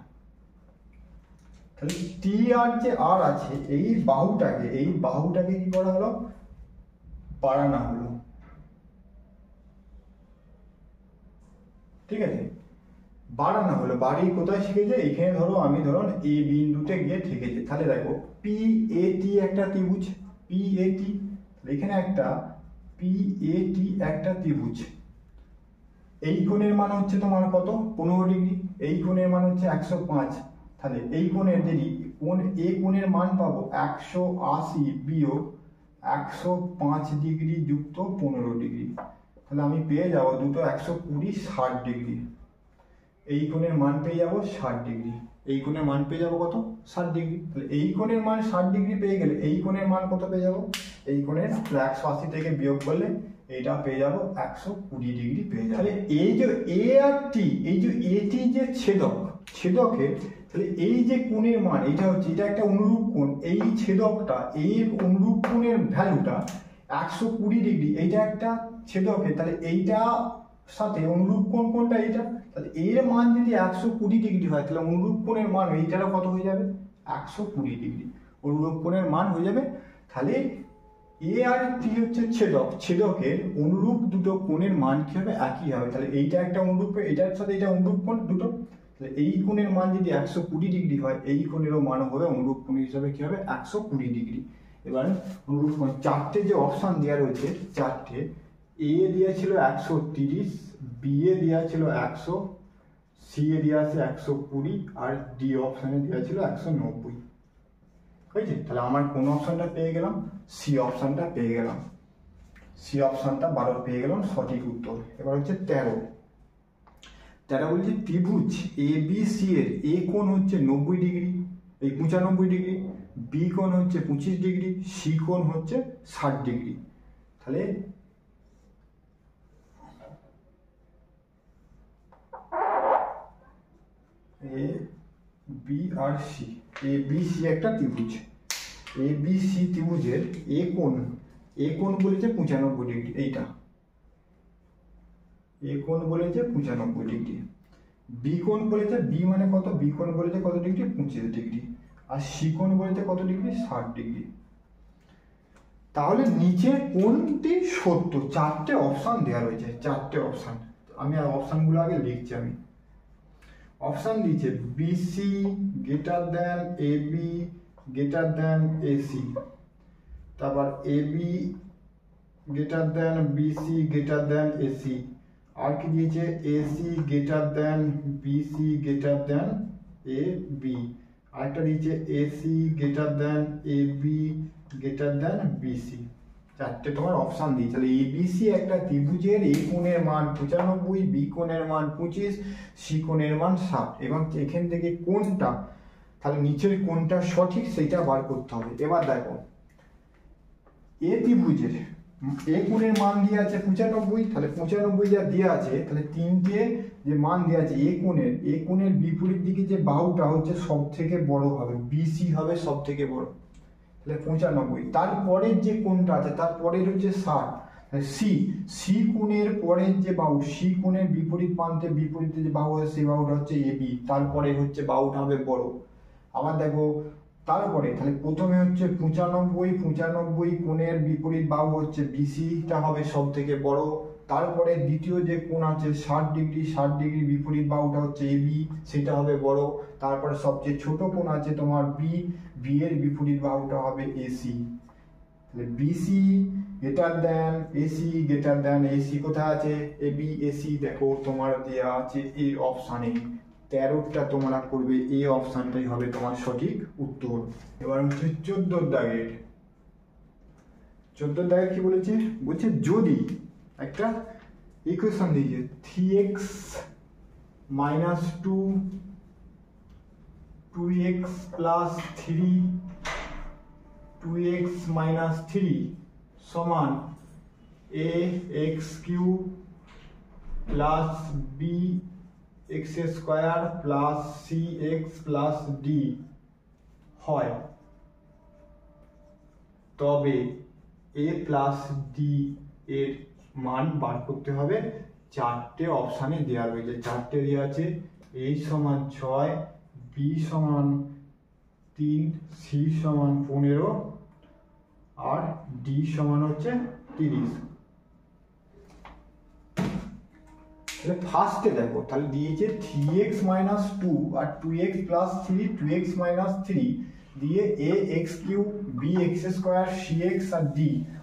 তাহলে টি আর যে আর আছে, এই বাহুটাকে কি করা হলো? বাড়ানো হলো, ঠিক আছে? বাড়ানো হলো, বাড়িয়ে কোথায় শিখেছে? এখানে ধরো আমি এ বিন্দুতে গিয়ে ঠেকেছে। তাহলে দেখো পি এ টি একটা ত্রিভুজ, পি এ টি, এখানে একটা পি এ টি একটা ত্রিভুজ। এই কোণের মান হচ্ছে তোমার কত? 15 ডিগ্রি। এই কোণের মান হচ্ছে 105। তাহলে এই কোণের যদি এ কোণের মান পাবো 180 বিয়োগ 105 ডিগ্রি যুক্ত 15 ডিগ্রি, তাহলে আমি পেয়ে যাবো দুটো 120, 60 ডিগ্রি। এই কোণের মান পেয়ে যাবো 60 ডিগ্রি। এই কোণের মান পেয়ে যাবো কত? 60 ডিগ্রি। তাহলে এই কোণের মান 60 ডিগ্রি পেয়ে গেলে এই কোণের মান কত পেয়ে যাবো? এই কোণের 180 থেকে বিয়োগ করলে এইটা পেয়ে যাবো 120 ডিগ্রি পেয়ে যাবে। তাহলে এই যে এ আর টি, এই যে এটি যে ছেদকের, তাহলে এই যে কোণের মান, এটা একটা অনুরূপ কোণ। এই ছেদকটা, এই অনুরূপ কোণের ভ্যালুটা 120 ডিগ্রি, এইটা একটা ছেদকের, তাহলে এইটা সাথে অনুরূপ কোণ কোনটা? এইটা। তাহলে এর মান যদি 120 ডিগ্রি হয়, তাহলে অনুরূপ কোণের মান এইটারও কত হয়ে যাবে? 120 ডিগ্রি অনুরূপ কোণের মান হয়ে যাবে। তাহলে এ আর টি হচ্ছে ছেদকের অনুরূপ দুটো কোণের মান কি হবে? একই হবে। তাহলে এইটা একটা অনুরূপ, এটার সাথে এটা অনুরূপ কোণ দুটো, তাহলে এই কোণের মান যদি 120 ডিগ্রি হয়, এই কোণেরও মান হবে অনুরূপ কোণ হিসাবে কি হবে? 120 ডিগ্রি। এবার অনুরূপ কোণ, চারটে যে অপশন দেওয়া রয়েছে, চারটে, এ দেওয়া ছিল 130, বি এ দেওয়া ছিল 100, সি এ দেওয়া আছে 120, আর ডি অপশনে দেওয়া ছিল 190। হয়েছে? তাহলে আমার কোন অপশনটা পেয়ে গেলাম? সি অপশনটা পেয়ে গেলাম। সি অপশনটা 12 পেয়ে গেলাম সঠিক উত্তর। এবার হচ্ছে 13 বলছে ত্রিভুজ এ বি সি এর এ কোণ হচ্ছে 90 ডিগ্রি, এই 95 ডিগ্রি, বি কোণ হচ্ছে 25 ডিগ্রি, সি কোণ হচ্ছে 60 ডিগ্রি। তাহলে A B R C, A B C একটা ত্রিভুজ, এ বি সি ত্রিভুজের এ কোণ বলেছে 95 ডিগ্রি, এইটা এ কোণ বলেছে 95 ডিগ্রি। বি কোণ বলেছে, বি মানে কত? বি কোণ বলেছে কত ডিগ্রি? 25 ডিগ্রি। আর সি কোণ বলেছে কত ডিগ্রি? 60 ডিগ্রি। তাহলে নিচে কোনটি সত্য? চারটে অপশন দেওয়া রয়েছে, চারটে অপশন। আমি আর অপশনগুলো আগে লিখছি। আমি অপশন দিয়েছে BC greater than A B, greater than AC, তারপর AB greater than BC greater than AC, আর কি দিয়েছে AC greater than BC greater than A B, আরেকটা দিয়েছে AC greater than A B greater than BC. চারটে তোমার অপশান দিয়েছে। তাহলে এবিসি একটা ত্রিভুজের এ কোণের মান 95, বি কোণের মান 25, সি কোণের মান 60, এবং এখান থেকে কোনটা তাহলে নিচের কোনটা সঠিক সেটা বার করতে হবে। এবার দেখো এ ত্রিভুজের এ কোণের মান দিয়ে আছে 95, তাহলে 95 যা দেওয়া আছে তাহলে তিনটে যে মান দেওয়া আছে এ কোণের বিপরীত দিকে যে বাহুটা হচ্ছে সব থেকে বড় হবে, বিসি হবে সব থেকে বড়, তাহলে 95। তারপরের যে কোণটা আছে তারপরের হচ্ছে 60, সি কোণের পরের যে বাহু, সি কোণের বিপরীত প্রান্তে বিপরীতে যে বাহু আছে সেই বাহুটা হচ্ছে এবি, তারপরে হচ্ছে বাহুটা হবে বড়। আবার দেখো তারপরে তাহলে প্রথমে হচ্ছে 95 কোণের বিপরীত বাহু হচ্ছে বিসিটা হবে সব থেকে বড়, তারপরে দ্বিতীয় যে কোণ আছে 60 ডিগ্রি বিপরীত বাহুটা হচ্ছে এবি, সেটা হবে বড়, তারপরে সবচেয়ে ছোট কোণ আছে তোমার বি এর বিপরীত বাহুটা হবে এসি। তাহলে BC greater than AC greater than AC কোথায় আছে, এবি এসি দেখো তোমার দেওয়া আছে এ অপশানে, 13টা তোমরা করবে, এ অপশানটাই হবে তোমার সঠিক উত্তর। এবার হচ্ছে 14 দাগের কি বলেছে, বলছে যদি একটা ইকুয়েশন দিয়েছে 3x minus 2x plus 3 2x minus 3 সমান ax cube plus bx square plus cx plus d হয়, তবে a plus d এর মান বার করতে হবে। চারটে অপশানে দেওয়া রয়েছে, চারটে দেওয়া আছে, a সমান 6, b সমান 3, c সমান 15 আর d সমান হচ্ছে 30। তাহলে ফার্স্টে দেখো তাহলে দিয়েছে 3x minus 2 আর 2x plus 3 2x minus 3 দিয়ে ax cube bx square cx আর d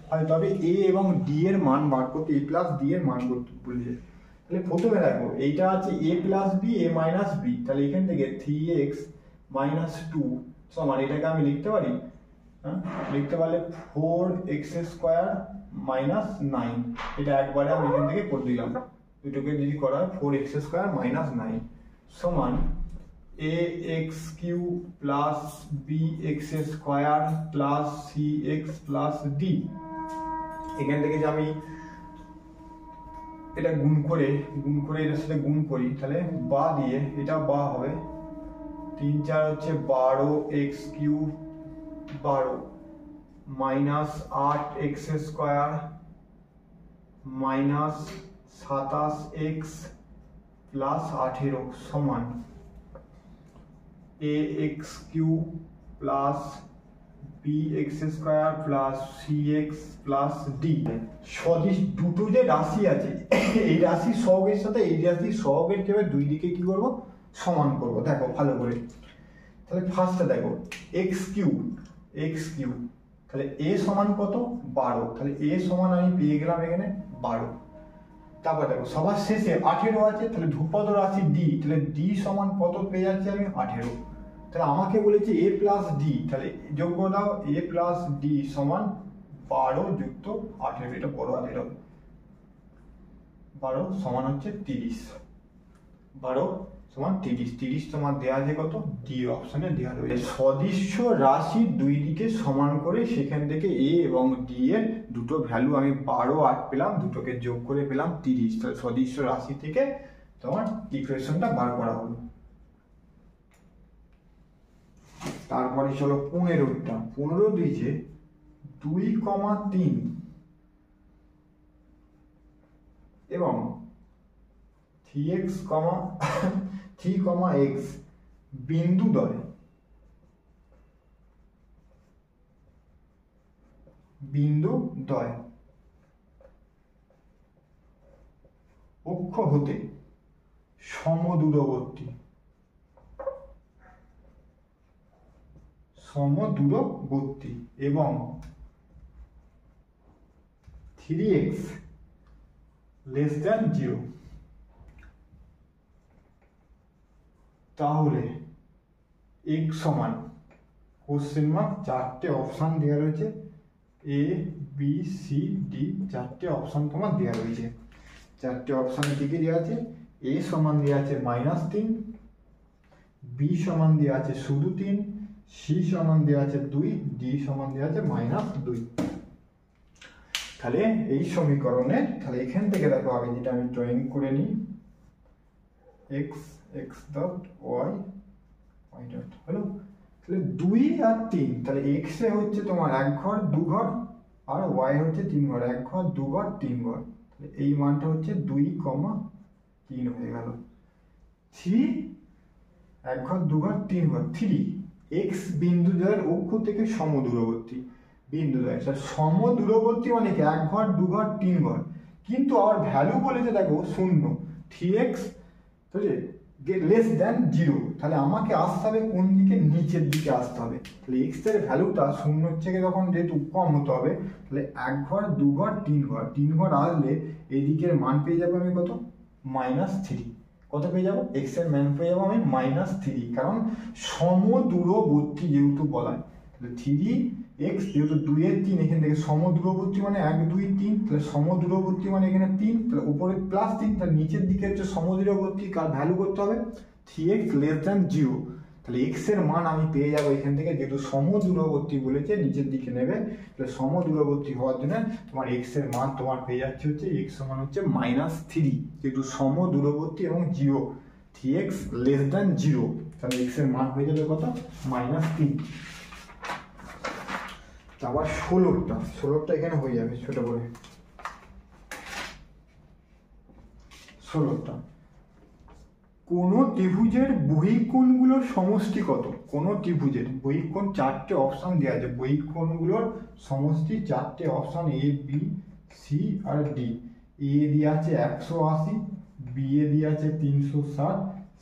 হয়, তবে a এবং d এর মান বার করতে, a প্লাস d এর মান করতে বলেছে। তাহলে প্রথমে দেখো এইটা আছে a plus b a minus b, তাহলে এখান থেকে 3x minus 2 সমান এটাকে আমি লিখতে পারি, লিখতে পারলে 4x স্কয়ার মাইনাস 9, এটা একবারে আমি এখান থেকে করে দিলাম, দুটোকে যদি করা হয় 4x স্কয়ার মাইনাস 9 সমান ax cube plus bx square plus cx plus d। এখান থেকে যে আমি এটা গুণ করে এটার সাথে গুণ করি, তাহলে বা দিয়ে এটা বা হবে 3 4 হচ্ছে 12x cube 12 minus 8x square minus 27x plus 18 সমান ax cube plus bx square plus cx plus d। সদিশ দুটো যে রাশি আছে এই রাশির সহগের সাথে এই রাশির সহগের কেবল দুই দিকে কি করব, সমান করব। দেখো ভালো করে, তাহলে ফার্স্টে দেখো x কিউব তাহলে a সমান কত 12, তাহলে a সমান আমি পেয়ে গেলাম এখানে 12। তারপর দেখো সবার শেষে 18 আছে, তাহলে ধ্রুপদ রাশি d, তাহলে d সমান কত পেয়ে যাচ্ছি আমি 18। তাহলে আমাকে বলেছে a প্লাস d, তাহলে যোগ করে দাও a প্লাস d সমান 12 যুক্ত 18, এটা বড় হাতের হবে, 12 সমান হচ্ছে 30, 12 সমান 30 সমান দেওয়া আছে কত, ডি অপশনে দেওয়া রয়েছে। সদৃশ্য রাশি দুই দিকে সমান করে সেখান থেকে a এবং d এর দুটো ভ্যালু আমি 12 8 পেলাম, দুটোকে যোগ করে পেলাম 30, তাহলে সদৃশ্য রাশি থেকে তোমার ইকুয়েশনটা বার করা হলো। তারপরে চলো 15টা, 15 দিয়েছে 2,3 এবং 3x বিন্দুদ্বয় অক্ষ হতে সমদূরবর্তী সমদূরবর্তী এবং 3x লেস দ্যান 0, তাহলে x সমান কোশ্চেন মার্ক, চারটে অপশান দেওয়া রয়েছে, এ বি সি ডি, চারটে অপশান তোমার দেওয়া রয়েছে। চারটে অপশানের দিকে দেওয়া আছে এ সমান দেওয়া আছে -3, বি সমান দেওয়া আছে শুধু 3, সি সমান দেওয়া আছে 2, ডি সমান দেওয়া আছে -2। তাহলে এই সমীকরণে তাহলে এখান থেকে দেখো আগে যেটা আমি ড্রয়িং করে নিই, x ডট y ডট হলো, তাহলে 2 আর 3, তাহলে x এ হচ্ছে তোমার 1 ঘর 2 ঘর আর y হচ্ছে 3 ঘর, 1 ঘর 2 ঘর 3 ঘর, তাহলে এই মানটা হচ্ছে 2, 3 হয়ে গেল। 3 1 ঘর 2 ঘর 3 ঘর 3, x বিন্দুদ্বয়ের অক্ষ থেকে সমদূরবর্তী বিন্দুদ্বয়, সমদূরবর্তী মানে কি 1 ঘর 2 ঘর 3 ঘর, কিন্তু আর ভ্যালু বলেছে দেখো 0, 3x লেস দ্যান 0, তাহলে আমাকে আসতে হবে কোন দিকে, নিচের দিকে আসতে হবে। তাহলে x এর ভ্যালুটা 0 থেকে তখন যেহেতু কম হতে হবে, তাহলে 1 ঘর 2 ঘর 3 ঘর 3 ঘর আসলে এই দিকের মান পেয়ে যাবো আমি কত, -3। কত পেয়ে যাবো, x এর মান পেয়ে যাবো আমি -3, কারণ সমদূরবর্তী যেহেতু বলা হয়, তাহলে 3x যেহেতু 2 এর 3, এখান থেকে সমদূরবর্তী মানে 1 2 3, তাহলে সমদূরবর্তী মানে এখানে 3, তাহলে উপরে +3, তাহলে নিচের দিকে হচ্ছে সমদূরবর্তী, কার ভ্যালু করতে হবে 3x লেস দ্যান 0, তাহলে x এর মান আমি পেয়ে যাবো এখান থেকে, যেহেতু সমদূরবর্তী বলেছে নিচের দিকে নেবে, তাহলে সমদূরবর্তী হওয়ার জন্য তোমার x এর মান তোমার পেয়ে যাচ্ছে হচ্ছে x সমান হচ্ছে -3, যেহেতু সমদূরবর্তী এবং 0, 3x লেস দ্যান 0, তাহলে x এর মান হয়ে যাবে কত, -3। আবার 16টা এখানে হয়ে যাবে ছোট করে, 16টা, কোন ত্রিভুজের বহিঃকোণগুলোর সমষ্টি কত? কোন ত্রিভুজের বহিঃকোণ, চারটে অপশন দেওয়া আছে, বহিঃকোণগুলোর সমষ্টি চারটে অপশন এ বি সি আর ডি। এ দেওয়া আছে 180, বি এ দেওয়া আছে 360,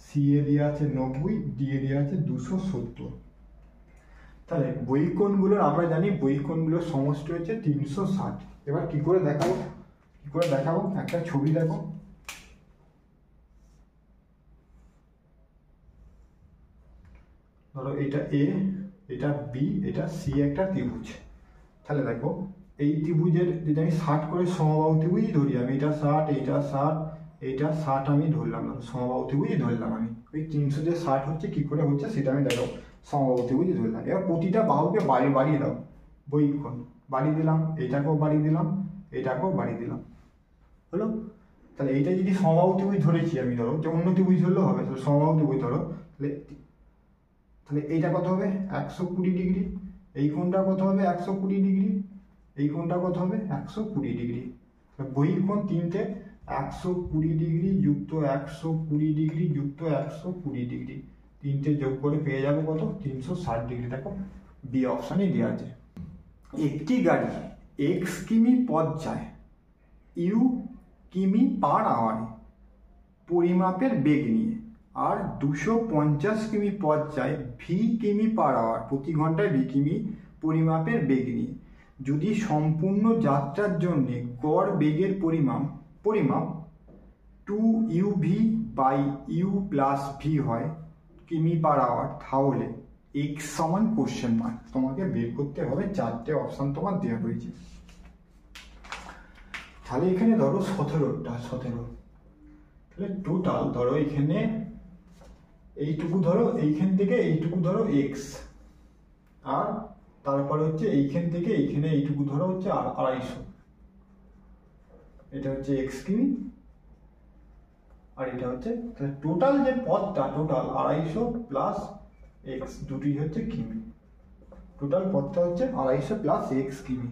সি এ দেওয়া আছে 90, ডি এ দেওয়া আছে 270। তাহলে বহিঃকোণগুলোর আমরা জানি বহিঃকোণগুলোর সমষ্টি হচ্ছে 360। এবার কি করে দেখাবো, একটা ছবি দেখো, ধরো এটা এ, এটা বি, এটা সি, একটা ত্রিভুজ। তাহলে দেখো এই ত্রিভুজের যদি আমি 60 করে সমবাহু ত্রিভুজই ধরি, আমি এটা 60, এইটা 60, এইটা 60 আমি ধরলাম, সমবাহু ত্রিভুজই ধরলাম আমি। ওই 300 যে 60 হচ্ছে কি করে হচ্ছে সেটা আমি দেখাবো, সমবাহু ত্রিভুজই ধরলাম। এবার প্রতিটা বাহুকে বাড়িয়ে দাও, বহিঃকোণ বাড়িয়ে দিলাম, এটাকেও বাড়িয়ে দিলাম, এটাকেও বাড়িয়ে দিলাম, হলো। তাহলে এইটা যদি সমবাহু ত্রিভুজ ধরেছি আমি, ধরো যে অন্য ত্রিভুজ ধরলেও হবে, তাহলে সমবাহু ত্রিভুজ ধরো, তাহলে এইটা কত হবে 120 ডিগ্রি, এই কোণটা কত হবে 120 ডিগ্রি, এই কোণটা কত হবে 120 ডিগ্রি। বহিঃকোণ তিনটে, 120 ডিগ্রি যুক্ত 120 ডিগ্রি যুক্ত 120 ডিগ্রি, তিনটে যোগ করে পেয়ে যাবো কত, 360 ডিগ্রি। দেখো বি অপশানে দেওয়া আছে। একটি গাড়ি x কিমি পথ যায় u কিমি পার আওয়ারে পরিমাপের বেগ নিয়ে, আর 250 কিমি পথ যায় v কিমি পার আওয়ার, প্রতি ঘন্টায় v কিমি পরিমাপের বেগ নিয়ে। যদি সম্পূর্ণ যাত্রার জন্য গড় বেগের পরিমাপ 2uv/u + v হয় কিমি পার আওয়ার, তাহলে x সমান কোশ্চেন মার্ক, তোমাকে বের করতে হবে। চারটে অপশন তোমার দেওয়া রয়েছে। তাহলে এখানে ধরো 17, তাহলে টোটাল ধরো এখানে এইটুকু ধরো, এইখান থেকে এইটুকু ধরো x, আর তারপরে হচ্ছে এইখান থেকে এইখানে এইটুকু ধরো হচ্ছে 250, এটা হচ্ছে x কিমি, আর এটা হচ্ছে টোটাল যে পথটা, টোটাল 250 প্লাস x, দুটি হচ্ছে কিমি, টোটাল পথটা হচ্ছে 250 প্লাস x কিমি।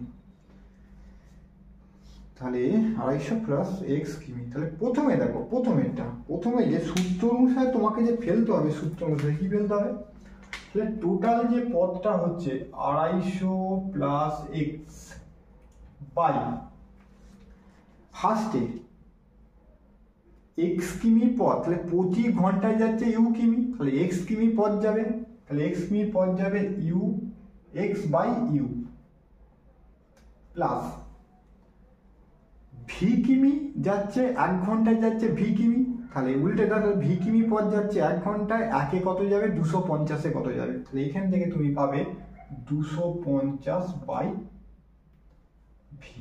তাহলে 250 প্লাস x কিমি। তাহলে প্রথমে দেখো, প্রথমে যে সূত্র অনুসারে তোমাকে যে ফেলতে হবে, সূত্র অনুসারে কি ফেলতে হবে, তাহলে টোটাল যে পথটা হচ্ছে 250 প্লাস x বাই ফার্স্টে x কিমি পথ, তাহলে প্রতি ঘন্টায় যাচ্ছে u কিমি, তাহলে x কিমি পথ যাবে, তাহলে x কিমি পথ যাবে u x by u plus v কিমি যাচ্ছে 1 ঘন্টায় যাচ্ছে ভি কিমি, তাহলে উল্টে তাহলে ভি কিমি পথ যাচ্ছে 1 ঘন্টায়, একে কত যাবে 250-এ কত যাবে, তাহলে এখান থেকে তুমি পাবে 250 বাই ভি।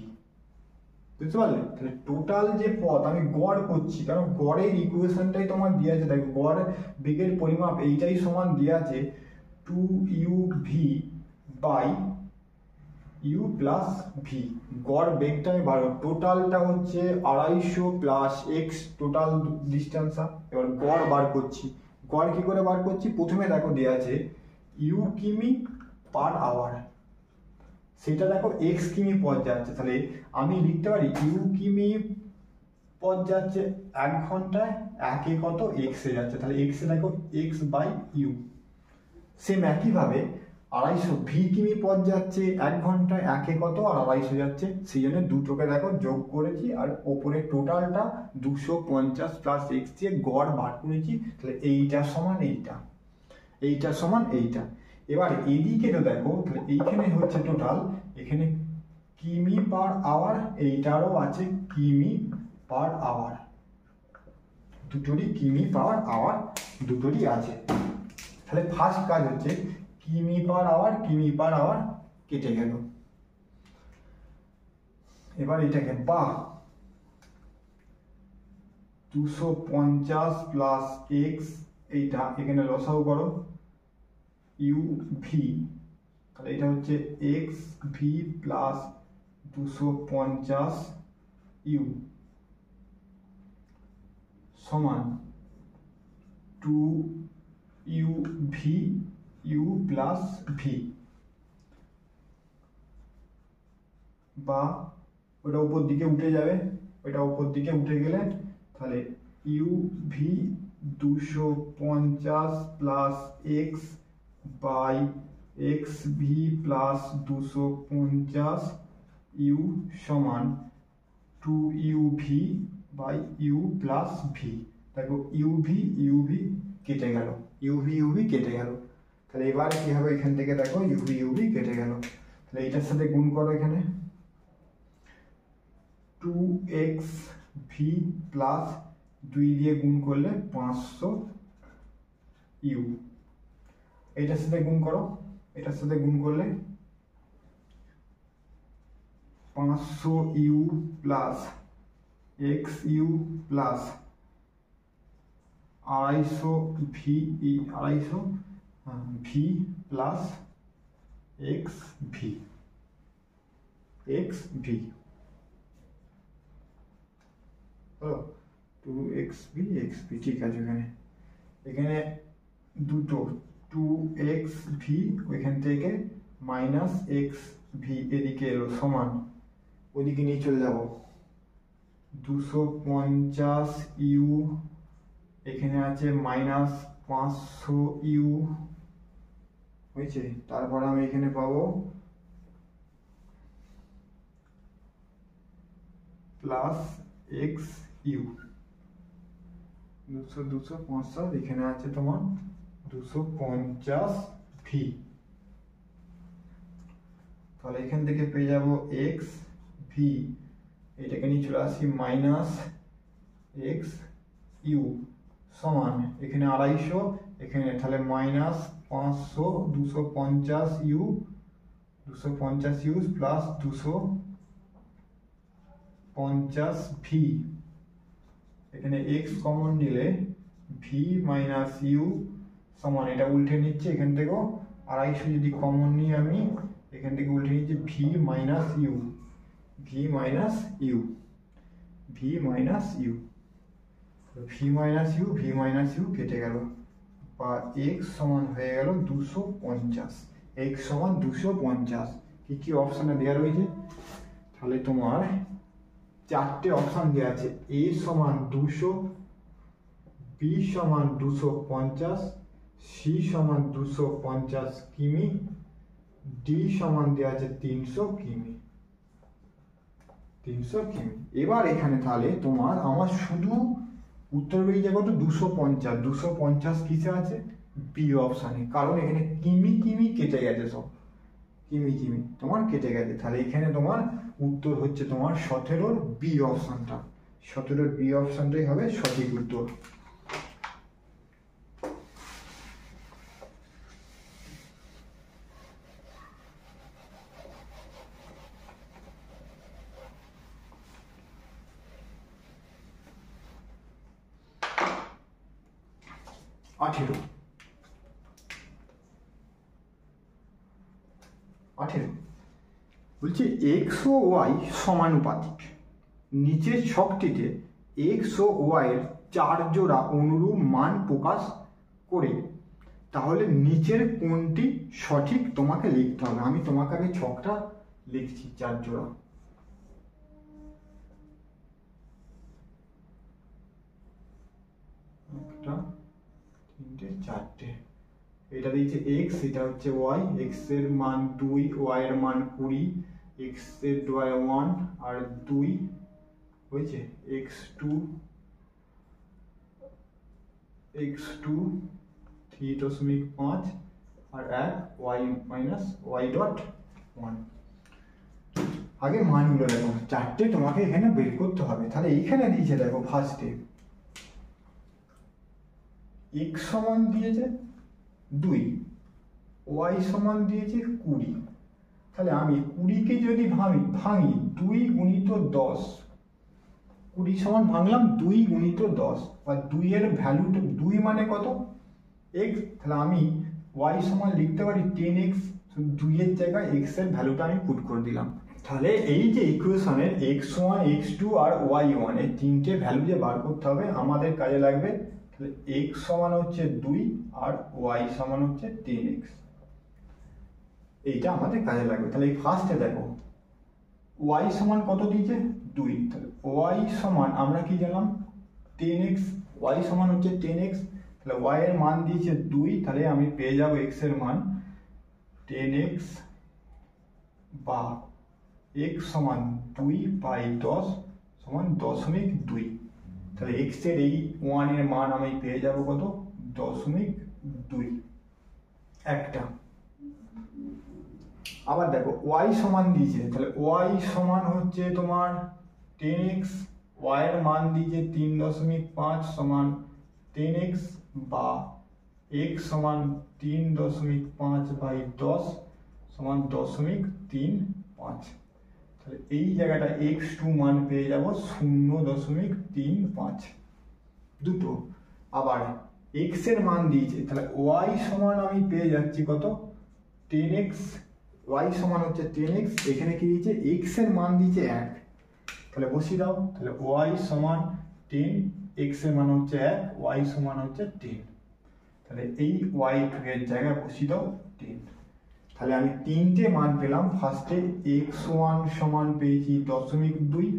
বুঝতে পারলে? তাহলে টোটাল যে পথ আমি গড় করছি, কারণ গড়ের ইকুয়েশনটাই তোমার দিয়ে আছে, দেখো গড় বেগের পরিমাপ এইটাই সমান দিয়ে আছে 2uv by u plus V. গড় বেগটা আমি বার, টোটালটা হচ্ছে 250 প্লাস এক্স টোটাল ডিস্টেন্সটা। এবার গড় বার করছি, গড় কি করে বার করছি, প্রথমে দেখো দেওয়া আছে ইউ কিমি পার আওয়ার, সেটা দেখো এক্স কিমি পথ যাচ্ছে, তাহলে আমি লিখতে পারি ইউ কিমি পথ যাচ্ছে 1 ঘন্টায়, একে কত এক্সে যাচ্ছে, তাহলে এক্সে দেখো এক্স বাই ইউ। সেম একইভাবে 250 ভি কিমি পথ যাচ্ছে 1 ঘন্টায়, একে কত আর 250 যাচ্ছে, সেই জন্য দুটোকে দেখো যোগ করেছি, আর ওপরে টোটালটা 250 প্লাস এক্স দিয়ে গড় বার করেছি, তাহলে এইটা সমান এইটা, এইটা সমান এইটা। এবার এদিকে তো দেখো, তাহলে এইখানে হচ্ছে টোটাল, এখানে কিমি পার আওয়ার, এইটারও আছে কিমি পার আওয়ার, দুটোরই কিমি পার আওয়ার দুটোরই আছে। তাহলে ফার্স্ট কাজ হচ্ছে কিমি পার আওয়ার কেটে গেল। এবার এটাকে বা 250 প্লাস এক্স, এইটা এখানে লসাগু করো ইউ ভি, তাহলে এটা হচ্ছে এক্স ভি প্লাস 250 ইউ সমান 2 u v u plus v, বা ওটা উপর দিকে উঠে যাবে, ওটা উপর দিকে উঠে গেলে তাহলে u v 250 plus x by x v plus 250 u সমান 2 u v by u plus v. দেখো ইউভি কেটে গেল, ইউভি কেটে গেল, তাহলে এবার কি হবে, এখান থেকে দেখো ইউভি কেটে গেল, তাহলে এটার সাথে গুণ করো, এখানে 2x ভি প্লাস 2 দিয়ে গুণ করলে 500 ইউ, এটার সাথে গুণ করো, এটার সাথে গুণ করলে 500 u plus x u plus 250 v, 250 v plus x v, x v হলো 2xv xv, ঠিক আছে। এখানে দুটো 2xv ওইখান থেকে মাইনাস এক্স ভি এদিকে এলো সমান, ওইদিকে নিয়ে চলে যাব 250 ইউ, এখানে আছে মাইনাস 500 ইউ হয়েছে, তারপর আমি এখানে পাবো প্লাস এক্স ইউ 200 500, এখানে আছে তোমার 250 ভি, তাহলে এখান থেকে পেয়ে যাব এক্স ভি, এটাকে নিয়ে চলে আসি মাইনাস এক্স ইউ সমান, এখানে 250, এখানে তাহলে minus 500 250 u, 250 u plus 250 v, এখানে এক্স কমন নিলে ভি মাইনাস ইউ সমান, এটা উল্টে নিচ্ছে, এখান থেকেও 250 যদি কমন নিই আমি, এখান থেকে উল্টে নিচ্ছি v minus u, v minus u, v minus u, v minus u কেটে গেল, বা এক্স সমান হয়ে গেল 250, এক্স সমান 250। কি কি অপশানে দেওয়া রয়েছে, তাহলে তোমার 4টে অপশান দেওয়া আছে, এ সমান 200, বি সমান 250, সি সমান 250 কিমি, ডি সমান দেওয়া আছে 300 কিমি, 300 কিমি। এবার এখানে তাহলে তোমার আমার শুধু উত্তর বেরিয়ে যাবে 250, 250 কিসে আছে, বি অপশানে, কারণ এখানে কিমি কেটে গেছে সব, কিমি কিমি তোমার কেটে গেছে। তাহলে এখানে তোমার উত্তর হচ্ছে তোমার 17-র বি অপশনটা। 17-র বি অপশনটাই হবে সঠিক উত্তর। আঠেরো বলছে এক্স ও ওয়াই সমানুপাতিক। নিচের ছকটিতে এক্স ও ওয়াই এর 4 জোড়া অনুরূপ মান প্রকাশ করে তাহলে নিচের কোনটি সঠিক তোমাকে লিখতে হবে। আমি তোমাকে আগে ছকটা লিখছি। 4 জোড়া, একটা, তিনটে, চারটে। এটা দিয়েছে এক্স, এটা হচ্ছে ওয়াই। এক্স এর মান 2, ওয়াই এর মান 20, এক্স এর 1 আর 2 হয়েছে x2 3.5 আর 1 y মাইনাস y ডট 1। আগে মানগুলো দেখো, 4টে তোমাকে এখানে বের করতে হবে। তাহলে এইখানে দিয়েছে দেখো ফার্স্টে x সমান দিয়েছে 2, y সমান দিয়েছে 20। তাহলে আমি 20-কে যদি ভাঙি 2 গুণিত 10, 20 সমান ভাঙলাম 2 গুণিত 10, বা 2 এর ভ্যালু 2 মানে কত x। তাহলে আমি y সমান লিখতে পারি 10x। 2 এর জায়গায় x এর ভ্যালুটা আমি পুট করে দিলাম। তাহলে এই যে ইকুয়েশনের x1 x2 আর y1 এই তিনটে ভ্যালু যে বার করতে হবে আমাদের কাজে লাগবে। তাহলে x সমান হচ্ছে 2 আর y সমান হচ্ছে 10x, এইটা আমাদের কাজে লাগবে। তাহলে এই ফার্স্টে দেখো y সমান কত দিয়েছে 2, তাহলে y সমান আমরা কি জানলাম 10x, y সমান হচ্ছে 10x। তাহলে y এর মান দিয়েছে 2, তাহলে আমি পেয়ে যাব x এর মান 10x, বা x সমান 2/10 সমান 0.2। তাহলে x এর এই 1 এর মান আমি পেয়ে যাব কত 0.2 একটা। আবার দেখো y সমান দিয়েছে, তাহলে y সমান হচ্ছে তোমার 10x, y এর মান দিয়েছে 3.5 সমান 10x, বা x সমান 3.5/10 সমান 0.35। তাহলে এই জায়গাটা x2 মান পেয়ে যাব 0.35 দুটো। আবার x এর মান দিয়েছে, তাহলে y সমান আমি পেয়ে যাচ্ছি কত 10x, y সমান হচ্ছে 10x। এখানে কি দিয়েছে x এর মান দিয়েছে 1, তাহলে বসিয়ে দাও। তাহলে y সমান 10, x এর মান হচ্ছে 1, y সমান হচ্ছে 10। তাহলে এই y2 এর জায়গায় বসিয়ে দাও 10। তাহলে আমি তিনটে মান পেলাম। ফার্স্টে x1 সমান পেয়েছি 0.2,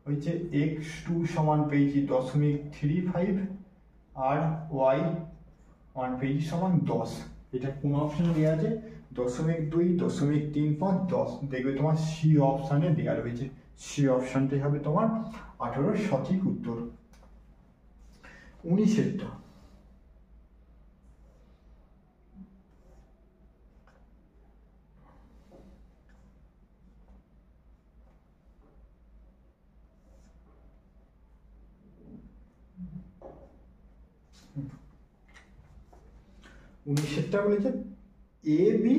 হয়েছে x2 সমান পেয়েছি 0.35, আর y1 পেয়েছি সমান 10। এটা কোন অপশনে দেওয়া আছে 0.2, 0.35, 10। দেখবে তোমার সি অপশনে দেওয়া রয়েছে। সি অপশনটাই হবে তোমার 18-র সঠিক উত্তর। 19-এরটা বলেছে এ বি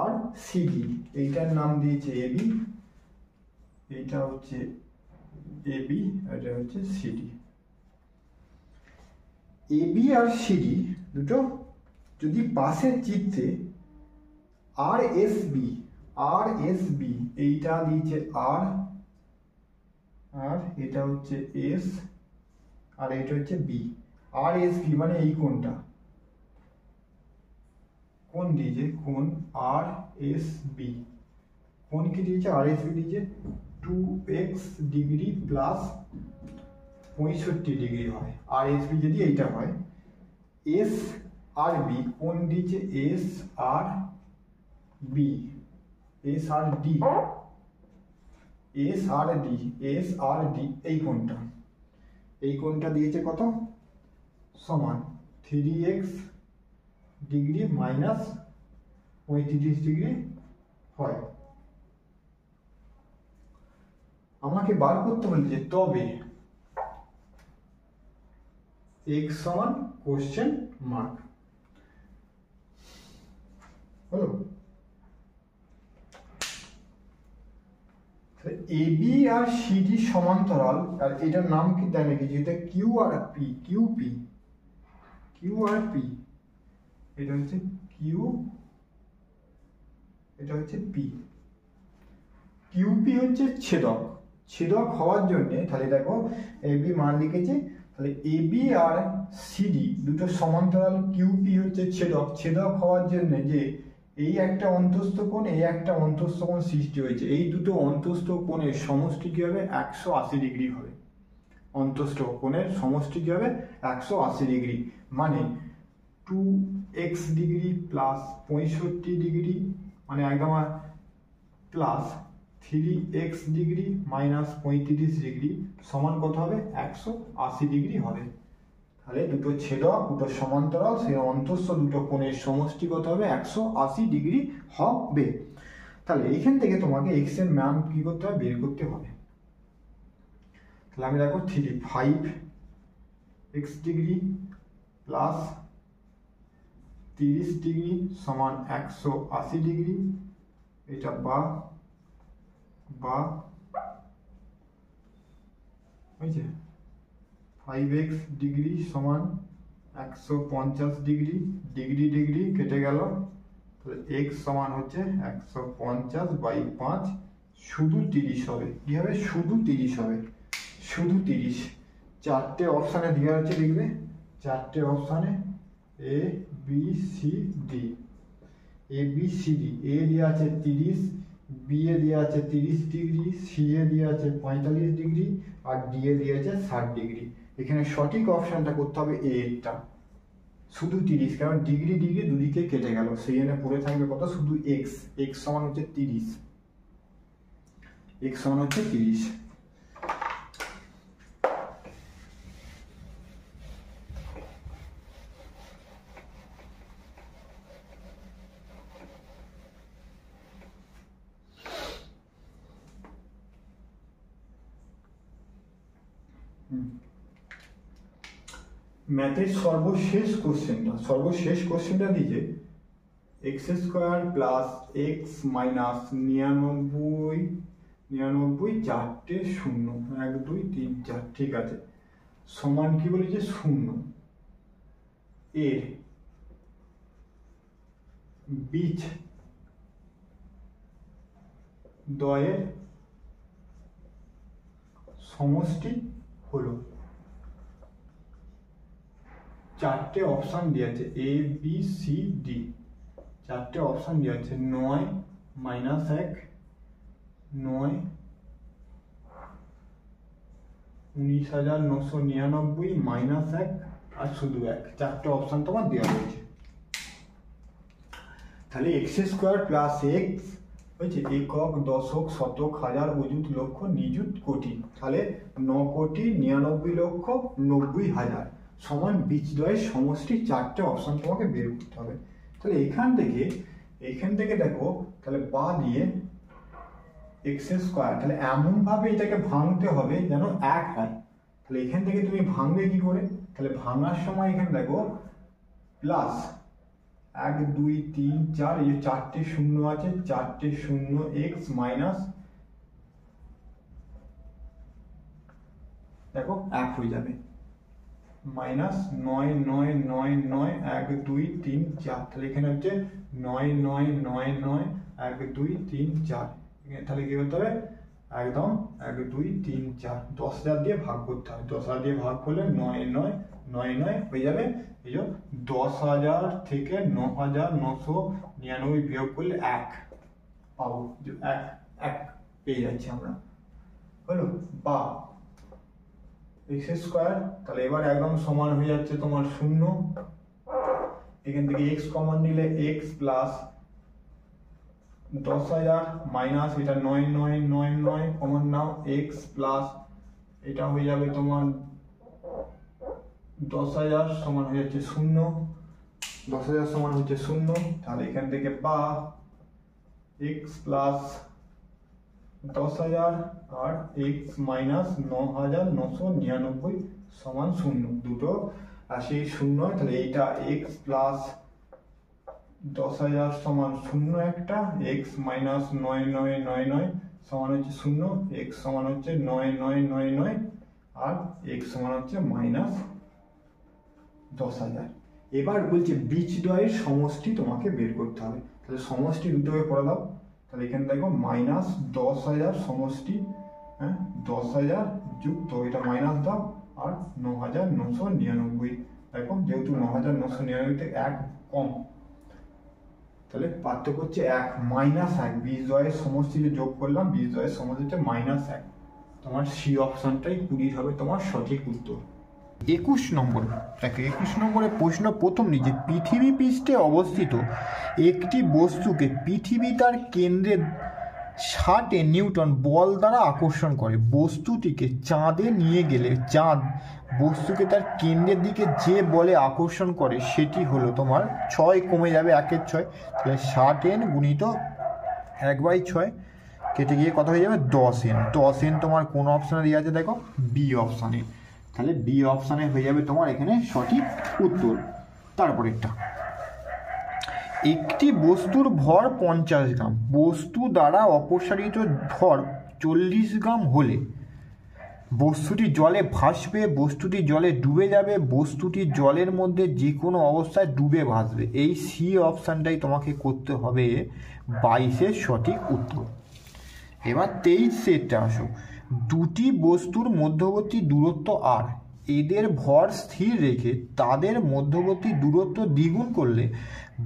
আর সিডি, এইটার নাম দিয়েছে এ বি, এইটা হচ্ছে এ বি, এটা হচ্ছে CD. A B R CD দুটো যদি পাশের চিত্রে আর এস বি এইটা দিয়েছে আর, আর এটা হচ্ছে এস, আর এটা হচ্ছে বি। আর এস বি মানে এই কোণটা, কোণ দিয়েছে কোণ আর এস বি। কোণ কি দিয়েছে আর এস বি দিয়েছে 2x ডিগ্রি প্লাস 65 ডিগ্রি হয়। আর এস বি যদি এইটা হয়, এস আর বি কোণ দিয়েছে এস আর বি, এস আর ডি, এস আর ডি, এস আর ডি এই কোণটা দিয়েছে কত সমান 3x ডিগ্রি মাইনাস 35° হয়। আমাকে বার করতে বলেছে তবে x সমান কোশ্চেন মার্ক হলো। AB আর CD সমান্তরাল, আর এটার নাম কি জানে কি, যেটা Q R P, Q R P, এটা হচ্ছে কিউ, এটা হচ্ছে পি। কিউপি হচ্ছে ছেদক, ছেদক হওয়ার জন্য তাহলে দেখো এবি মান লিখেছে, তাহলে এবি আর সিডি দুটো সমান্তরাল, কিউপি হচ্ছে ছেদক, ছেদক হওয়ার জন্য যে এই একটা অন্তস্থ কোণ, এই একটা অন্তস্থ কোণ সৃষ্টি হয়েছে, এই দুটো অন্তস্থ কোণের সমষ্টি কি হবে, 180° হবে। অন্তস্থ কোণের সমষ্টি কি হবে, 180°, মানে 2x ডিগ্রি প্লাস 65°, মানে একদম প্লাস 3x ডিগ্রি মাইনাস 35° সমান কত হবে, 180° হবে। তাহলে দুটো ছেদক, দুটো সমান্তরাল, সেই অন্তস্থ দুটো কোণের সমষ্টি কত হবে, 180° হবে। তাহলে এখান থেকে তোমাকে x এর মান কি করতে হবে, বের করতে হবে। তাহলে আমি দেখো 5x ডিগ্রি প্লাস 30° সমান 180°, এটা বা বুঝছে, 5x ডিগ্রি সমান 150°, ডিগ্রি কেটে গেল, তাহলে x সমান হচ্ছে 150/5, শুধু 30 হবে। কি হবে, শুধু 30 হবে, শুধু 30। চারটে অপশানে দেওয়া আছে, দেখবে চারটে অপশানে এ B C D, A B C D, A দেওয়া আছে 30, বি এ দেওয়া আছে 30°, সি এ দেওয়া আছে 45°, আর ডি এ দেওয়া আছে 60°। এখানে সঠিক অপশানটা করতে হবে এ এরটা, শুধু 30, কারণ ডিগ্রি দুদিকে কেটে গেল, সেই জন্য পড়ে থাকবে কত, শুধু x সমান হচ্ছে 30, x সমান হচ্ছে 30। ম্যাথের সর্বশেষ কোশ্চেনটা দিয়েছে x² প্লাস x মাইনাস 99 চারটে শূন্য, 1 2 3 4, ঠিক আছে, সমান কি বলেছে, শূন্য। এর বীজ দ্বয়ের সমষ্টি হলো, চারটে অপশান দিয়ে আছে এ বি সি ডি, চারটে অপশান দিয়ে আছে 9 মাইনাস 1, 9 19,999 মাইনাস 1 আর শুধু 1, চারটে অপশান তোমার দেওয়া হয়েছে। তাহলে x² প্লাস x হয়েছে একক, দশক, শতক, হাজার, অযুত, লক্ষ, নিযুত, কোটি, তাহলে 9,99,90,000 সমান বীজদ্বয়ের সমষ্টি, চারটে অপশন তোমাকে বের করতে হবে। তাহলে এখান থেকে দেখো, তাহলে বা দিয়ে x², তাহলে এমন ভাবে এটাকে ভাঙতে হবে যেন 1 হয়। তাহলে এখান থেকে তুমি ভাঙবে কি করে, তাহলে ভাঙার সময় এখানে দেখো প্লাস 1 2 3 4, এই যে চারটে শূন্য আছে, চারটে শূন্য, x মাইনাস দেখো 1 হয়ে যাবে, মাইনাস 9 9 9 9 1 2 3 4, তাহলে এখানে হচ্ছে 9 9 9 9 1 2 3 4, তাহলে কি করতে হবে, একদম 1 2 3 4 10,000 দিয়ে ভাগ করতে হবে, 10,000 দিয়ে ভাগ করলে 9 9 9 9 হয়ে যাবে। এই যে 10,000 থেকে 9,999 বিয়োগ করলে 1 পাবো, 1 পেয়ে যাচ্ছি আমরা, হলো বা x², তাহলে এবার একদম সমান হয়ে যাচ্ছে তোমার 0, এখান থেকে x কমন নিলে x প্লাস 10,000 মাইনাস এটা 9 9 9 9 কমন নাও, x প্লাস এটা হয়ে যাবে তোমার 10,000 সমান হয়ে যাচ্ছে 0, 10,000 সমান হচ্ছে 0, তাহলে এখান থেকে পা x প্লাস 10,000 আর x মাইনাস 9,999 সমান 0, দুটো রাশি 0, তাহলে এইটা x প্লাস 10,000 সমান 0 একটা, x মাইনাস 9999 সমান হচ্ছে 0, x সমান হচ্ছে 9999 আর x সমান হচ্ছে মাইনাস 10,000। এবার বলছে বীজদ্বয়ের সমষ্টি তোমাকে বের করতে হবে, তাহলে সমষ্টি দুটোকে করে দাও। তাহলে এখানে দেখো মাইনাস 10,000 সমষ্টি, হ্যাঁ 10,000 যুক্ত এটা মাইনাস দাও আর 9,999, দেখো যেহেতু 9,999 থেকে 1 কম, তাহলে পার্থক্য হচ্ছে 1 মাইনাস 1, বীজদ্বয়ের সমষ্টি যে যোগ করলাম, বীজদ্বয়ের সমষ্টি হচ্ছে -1। তোমার সি অপশনটাই 20 হবে তোমার সঠিক উত্তর। 21 নম্বর, দেখো 21 নম্বরের প্রশ্ন প্রথম নিচে পৃথিবী পৃষ্ঠে অবস্থিত একটি বস্তুকে পৃথিবী তার কেন্দ্রে 60 নিউটন বল দ্বারা আকর্ষণ করে। বস্তুটিকে চাঁদে নিয়ে গেলে চাঁদ বস্তুকে তার কেন্দ্রের দিকে যে বলে আকর্ষণ করে সেটি হলো তোমার 6 কমে যাবে 1-এর 6, তাহলে 60n গুণিত 1/6 কেটে গিয়ে কত হয়ে যাবে 10n। 10n তোমার কোন অপশানে দেওয়া আছে দেখো, বি অপশানে, তাহলে বি অপশানে হয়ে যাবে তোমার এখানে সঠিক উত্তর। তারপরেরটা, একটি বস্তুর ভর 50 গ্রাম, বস্তু দ্বারা অপসারিত ভর 40 গ্রাম হলে বস্তুটি জলে ভাসবে, বস্তুটি জলে ডুবে যাবে, বস্তুটি জলের মধ্যে যে কোনো অবস্থায় ডুবে ভাসবে। এই সি অপশানটাই তোমাকে করতে হবে 22-এর সঠিক উত্তর। এবার 23 সেটটা আসো, দুটি বস্তুর মধ্যবর্তী দূরত্ব আর, এদের ভর স্থির রেখে তাদের মধ্যবর্তী দূরত্ব দ্বিগুণ করলে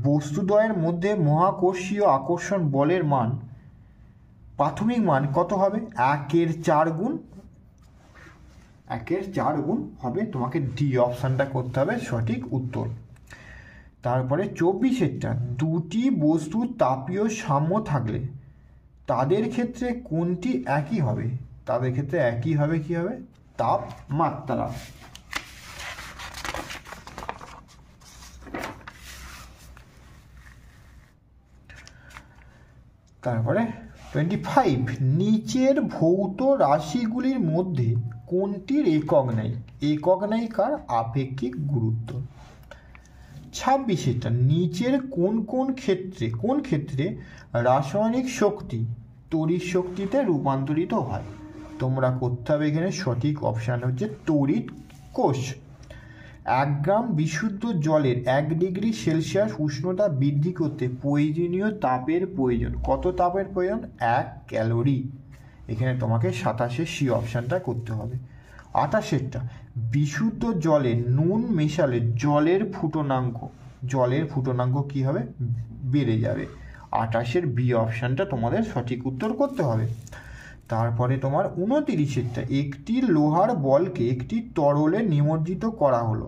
বস্তুদ্বয়ের মধ্যে মহাকর্ষীয় আকর্ষণ বলের মান, প্রাথমিক মান কত হবে? 1-এর 4 গুণ, 1-এর 4 গুণ হবে। তোমাকে ডি অপশানটা করতে হবে সঠিক উত্তর। তারপরে 24-এরটা, দুটি বস্তুর তাপীয় সাম্য থাকলে তাদের ক্ষেত্রে কোনটি একই হবে? তাদের ক্ষেত্রে একই হবে কি হবে? তাপমাত্রা। তারপরে 25, নিচের ভৌত রাশিগুলির মধ্যে কোনটির একক নেই? একক নেই কার? আপেক্ষিক গুরুত্ব। 26-এটা, নিচের কোন ক্ষেত্রে রাসায়নিক শক্তি তড়িৎ শক্তিতে রূপান্তরিত হয়? তোমরা করতে হবে এখানে সঠিক অপশান হচ্ছে তড়িৎ কোষ। 1 গ্রাম বিশুদ্ধ জলের 1 ডিগ্রি সেলসিয়াস উষ্ণতা বৃদ্ধি করতে প্রয়োজনীয় তাপের প্রয়োজন। কত তাপের প্রয়োজন? 1 ক্যালোরি। এখানে তোমাকে 27-এর সি অপশানটা করতে হবে। 28-এরটা, বিশুদ্ধ জলে নুন মেশালে জলের ফুটনাঙ্ক কি হবে? বেড়ে যাবে। 28-এর বি অপশানটা তোমাদের সঠিক উত্তর করতে হবে। তারপরে তোমার 29-এরটা, একটি লোহার বলকে একটি তরলে নিমজ্জিত করা হলো।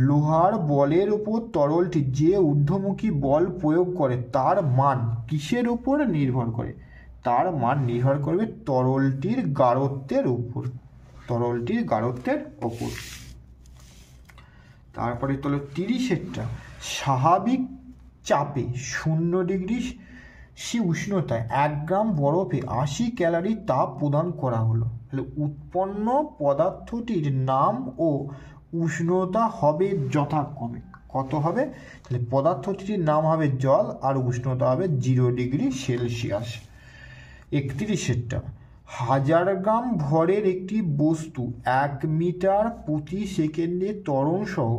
লোহার বলের উপর তরলটি যে ঊর্ধ্বমুখী বল প্রয়োগ করে তার মান কিসের উপর নির্ভর করে? তার মান নির্ভর করবে তরলটির গাঢ়ত্বের উপর। তারপরে তোলো 30-এরটা, স্বাভাবিক চাপে 0 ডিগ্রি সি উষ্ণতায় 1 গ্রাম বরফে 80 ক্যালোরি তাপ প্রদান করা হলো। তাহলে উৎপন্ন পদার্থটির নাম ও উষ্ণতা হবে যথাক্রমে কত হবে? তাহলে পদার্থটির নাম হবে জল আর উষ্ণতা হবে 0 ডিগ্রি সেলসিয়াস। 31-এরটা, 1000 গ্রাম ভরের একটি বস্তু 1 মিটার প্রতি সেকেন্ডে ত্বরণ সহ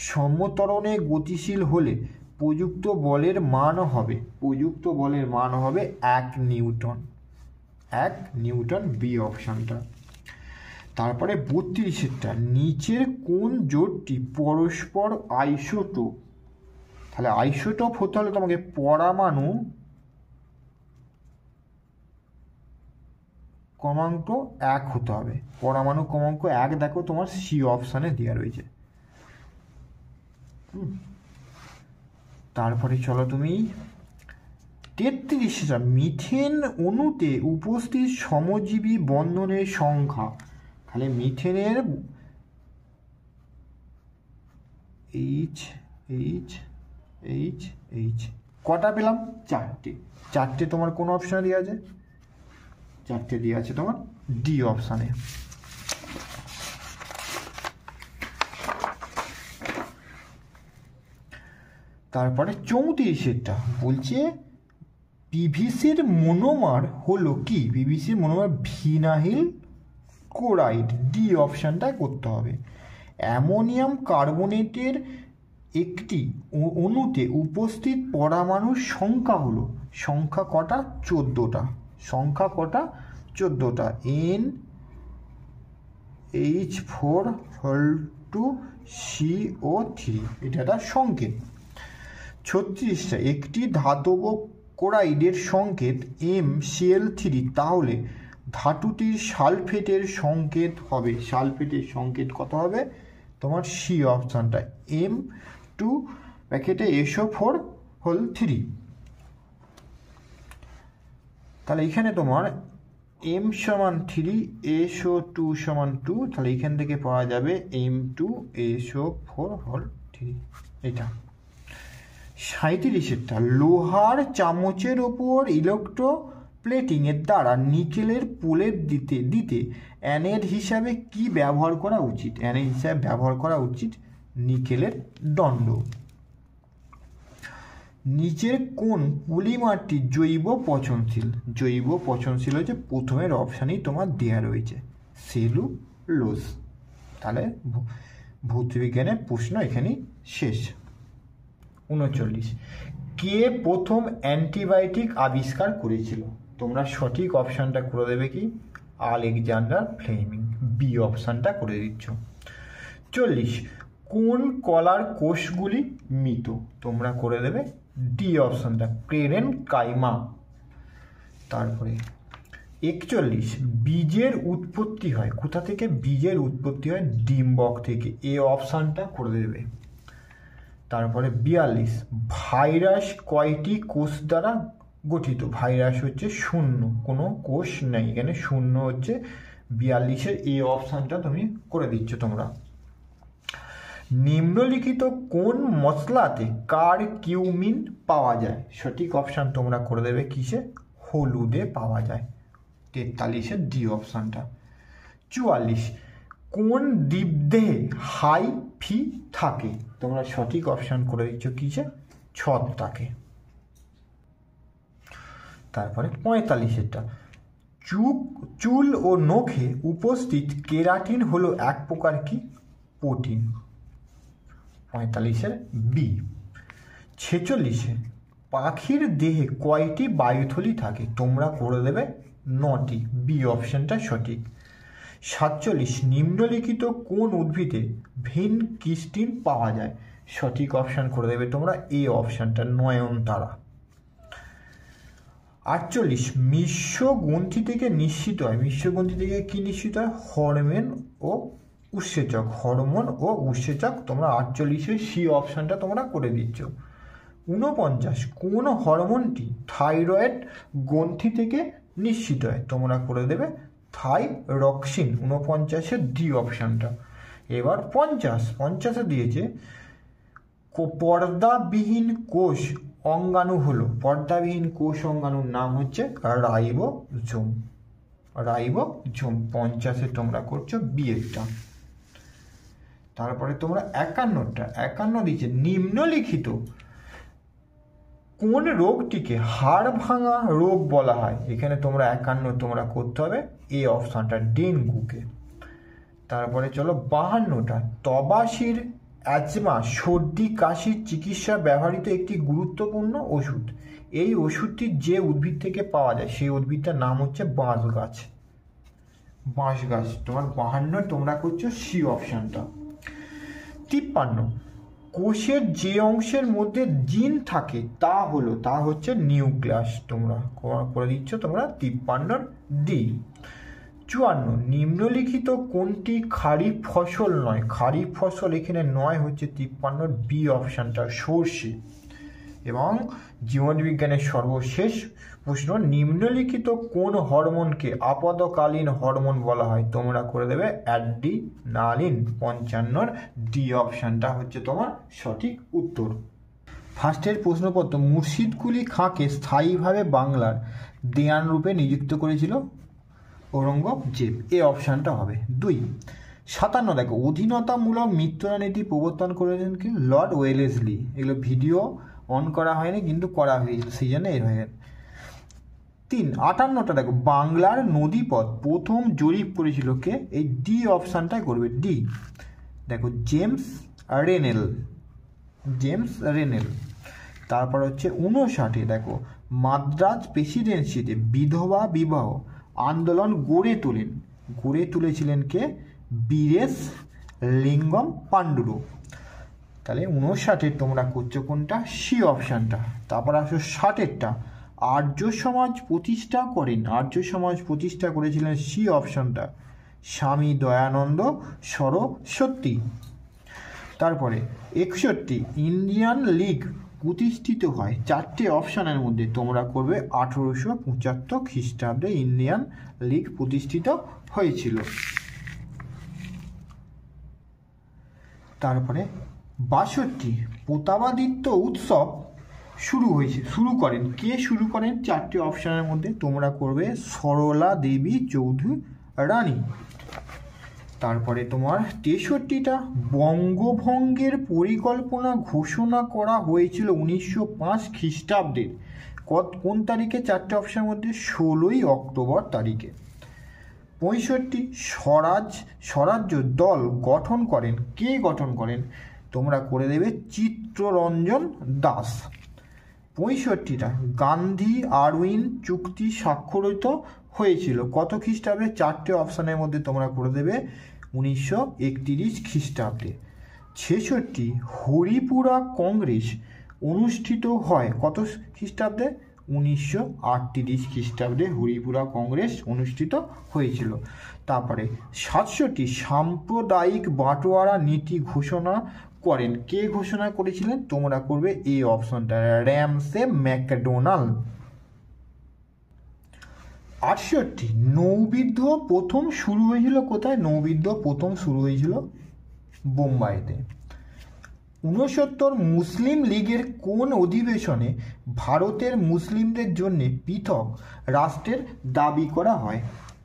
সমত্বরণে গতিশীল হলে প্রযুক্ত বলের মান হবে 1 নিউটন। 1 নিউটন, বি অপশানটা। তারপরে 32-এরটা, নিচের কোন জোটটি পরস্পর আইসোটোপ? তাহলে আইসোটোপ হতে হলে তোমাকে পরমাণু ক্রমাঙ্ক 1 হতে হবে। পরমাণু ক্রমাঙ্ক 1 দেখো তোমার সি অপশানে দেওয়া রয়েছে। তারপরে চলো তুমি 33-টা, মিথেন অণুতে উপস্থিত সমজীবী বন্ধনের সংখ্যা। তাহলে মিথেনের H এইচ এইচ, কটা পেলাম? চারটে। চারটে তোমার কোন অপশানে দেওয়া আছে? চারটে দেওয়া আছে তোমার ডি অপশানে। তারপরে 34টা বলছে পিভিসির মনোমার হলো কি? পিভিসির মনোমার ভিনাইল ক্লোরাইড, ডি অপশানটা করতে হবে। অ্যামোনিয়াম কার্বনেটের একটি অণুতে উপস্থিত পরমাণুর সংখ্যা হলো, সংখ্যা কটা? 14টা। সংখ্যা কটা? 14টা। NH4 2CO3, এটা একটা সংকেত। 36টা একটি ধাতব ক্লোরাইডের সংকেত MCl3, তাহলে ধাতুটির সালফেটের সংকেত হবে, সালফেটের সংকেত কত হবে তোমার? সি অপশানটা, M2 প্যাকেটে SO4 হোল 3। তাহলে এখানে তোমার M সমান 3, SO2 সমান 2, তাহলে এখান থেকে পাওয়া যাবে M2SO4 হোল 3, এটা। 37টা লোহার চামচের ওপর ইলেকট্রোপ্লেটিংয়ের দ্বারা নিকেলের প্রলেপ দিতে অ্যানোড হিসাবে কি ব্যবহার করা উচিত? অ্যানোড হিসাবে ব্যবহার করা উচিত নিকেলের দণ্ড। নিচের কোন পলিমারটি জৈব পচনশীল? জৈব পচনশীল হচ্ছে প্রথমের অপশানেই তোমার দেয়া রয়েছে, সেলুলোজ। তাহলে ভৌতবিজ্ঞানের প্রশ্ন এখানেই শেষ। 39 কে প্রথম অ্যান্টিবায়োটিক আবিষ্কার করেছিল? তোমরা সঠিক অপশানটা করে দেবে কি? আলেকজান্ডার ফ্লেমিং, বি অপশানটা করে দিচ্ছ। 40 কোন কলার কোষগুলি মৃত? তোমরা করে দেবে ডি অপশানটা, পেরেনকাইমা। তারপরে 41 বীজের উৎপত্তি হয় কোথা থেকে? বীজের উৎপত্তি হয় ডিম্বক থেকে, এ অপশানটা করে দেবে। তারপরে 42 ভাইরাস কয়টি কোষ দ্বারা গঠিত? ভাইরাস হচ্ছে শূন্য, কোনো কোষ নেই এখানে, শূন্য হচ্ছে 42-এর এ অপশানটা তুমি করে দিচ্ছ তোমরা। নিম্নলিখিত কোন মশলাতে কারকিউমিন পাওয়া যায়? সঠিক অপশান তোমরা করে দেবে কিসে? হলুদে পাওয়া যায়, 43-এর ডি অপশানটা। 44 কোন জীবদেহে হাইফি থাকে? তোমরা সঠিক অপশান করে দিচ্ছ কিসে? ছত্রাকে। তারপরে 45-এরটা চুল ও নখে উপস্থিত কেরাটিন হলো এক প্রকার কি? Protein, 45-এর B. 46 পাখির দেহে কয়টি বায়ুথলি থাকে? তোমরা করে দেবে 9টি, বি অপশানটা সঠিক। 47 নিম্নলিখিত কোন উদ্ভিদে ভিনকিস্টিন পাওয়া যায়? সঠিক অপশান করে দেবে তোমরা এ অপশানটা, নয়নতারা। 48 মিশ্র গ্রন্থি থেকে নিঃসৃত হয়, মিশ্র গ্রন্থি থেকে কি নিঃসৃত হয়? হরমোন ও উৎসেচক, হরমোন ও উৎসেচক। তোমরা 48-এর সি অপশানটা তোমরা করে দিচ্ছ। 49 কোন হরমোনটি থাইরয়েড গ্রন্থি থেকে নিঃসৃত হয়? তোমরা করে দেবে থাইরক্সিন, 49-এর ডি অপশানটা। এবার 50-এ দিয়েছে পর্দাবিহীন কোষ অঙ্গাণু হলো, পর্দাবিহীন কোষ অঙ্গাণুর নাম হচ্ছে রাইবোজোম, রাইবোজোম। 50-এ তোমরা করছো বিয়েটা। তারপরে তোমরা 51 দিয়েছে নিম্নলিখিত কোন রোগটিকে হাড় ভাঙা রোগ বলা হয়? এখানে তোমরা 51 তোমরা করতে হবে এ অপশানটা, ডেঙ্গুকে। তারপরে চলো 52টা তবাশির অ্যাজমা, সর্দি কাশির চিকিৎসা ব্যবহৃত একটি গুরুত্বপূর্ণ ওষুধ। এই ওষুধটি যে উদ্ভিদ থেকে পাওয়া যায় সেই উদ্ভিদটার নাম হচ্ছে বাঁশ গাছ, বাঁশ গাছ। তোমার 52 তোমরা করছো সি অপশানটা। 53 কোষের যে অংশের মধ্যে জিন থাকে তা হচ্ছে নিউক্লিয়াস। তোমরা করে দিচ্ছ তোমরা 53-এর ডি। 54 নিম্নলিখিত কোনটি খারিফ ফসল নয়? খারিফ ফসল এখানে নয় হচ্ছে 53-এর বি অপশানটা, সর্ষে। এবং জীবনবিজ্ঞানের সর্বশেষ প্রশ্ন নিম্নলিখিত কোন হরমোনকে আপদকালীন হরমোন বলা হয়? তোমরা করে দেবে অ্যাড্রিনালিন, 55-এর ডি অপশানটা হচ্ছে তোমার সঠিক উত্তর। ফার্স্টের প্রশ্নপত্র, মুর্শিদকুলি খাঁকে স্থায়ীভাবে বাংলার দেয়ান রূপে নিযুক্ত করেছিল ঔরঙ্গজেব, এ অপশানটা হবে 2। 57 দেখো, অধীনতামূলক মৃত্যুনীতি প্রবর্তন করেছেন কি? Lord Wellesley. এগুলো ভিডিও অন করা হয়নি কিন্তু করা হয়েছিল, সেই জন্য এর হয়ে গেল। 3। 58টা দেখো, বাংলার নদীপথ প্রথম জরিপ করেছিল কে? এই ডি অপশানটাই করবে, ডি। দেখো জেমস রেনেল, জেমস রেনেল। তারপর হচ্ছে 59, দেখো মাদ্রাজ প্রেসিডেন্সিতে বিধবা বিবাহ আন্দোলন গড়ে তুলেছিলেন কে? বীরেশ লিঙ্গম পাণ্ডুরু। তাহলে 59 তোমরা করছো কোনটা? সি অপশানটা। তারপর আসো 60টা, আর্য সমাজ প্রতিষ্ঠা করেছিলেন, সি অপশানটা, স্বামী দয়ানন্দ সরস্বতী। তারপরে 61, ইন্ডিয়ান লীগ প্রতিষ্ঠিত হয়, 4টে অপশানের মধ্যে তোমরা করবে 1875 খ্রিস্টাব্দে ইন্ডিয়ান লীগ প্রতিষ্ঠিত হয়েছিল। তারপরে 62, প্রতাপাদিত্য উৎসব শুরু করেন কে? 4টে অপশানের মধ্যে তোমরা করবে সরলা দেবী চৌধুরানী। তারপরে তোমার 63টা, বঙ্গভঙ্গের পরিকল্পনা ঘোষণা করা হয়েছিল 1905 খ্রিস্টাব্দে কোন তারিখে? 4টে অপশানের মধ্যে 16ই অক্টোবর তারিখে। 65, স্বরাজ্য দল গঠন করেন কে? তোমরা করে দেবে চিত্তরঞ্জন দাস। 65টা, গান্ধী আরউইন চুক্তি স্বাক্ষরিত হয়েছিল কত খ্রিস্টাব্দে? 4টে অপশানের মধ্যে তোমরা করে দেবে 1931 খ্রিস্টাব্দে। 66, হরিপুরা কংগ্রেস অনুষ্ঠিত হয় কত খ্রিস্টাব্দে? 1938 খ্রিস্টাব্দে হরিপুরা কংগ্রেস অনুষ্ঠিত হয়েছিল। তারপরে 67, সাম্প্রদায়িক বাটোয়ারা নীতি ঘোষণা করেন কে? করেছিলেন? তোমরা করবে এ অপশনটা, র্যামসে ম্যাকডোনাল্ড। 68, নৌবিদ্রোহ প্রথম শুরু হয়েছিল কোথায়? নৌবিদ্রোহ প্রথম শুরু হয়েছিল বোম্বাইতে। 69, মুসলিম লীগের কোন অধিবেশনে ভারতের মুসলিমদের জন্য পৃথক রাষ্ট্রের দাবি করা হয়?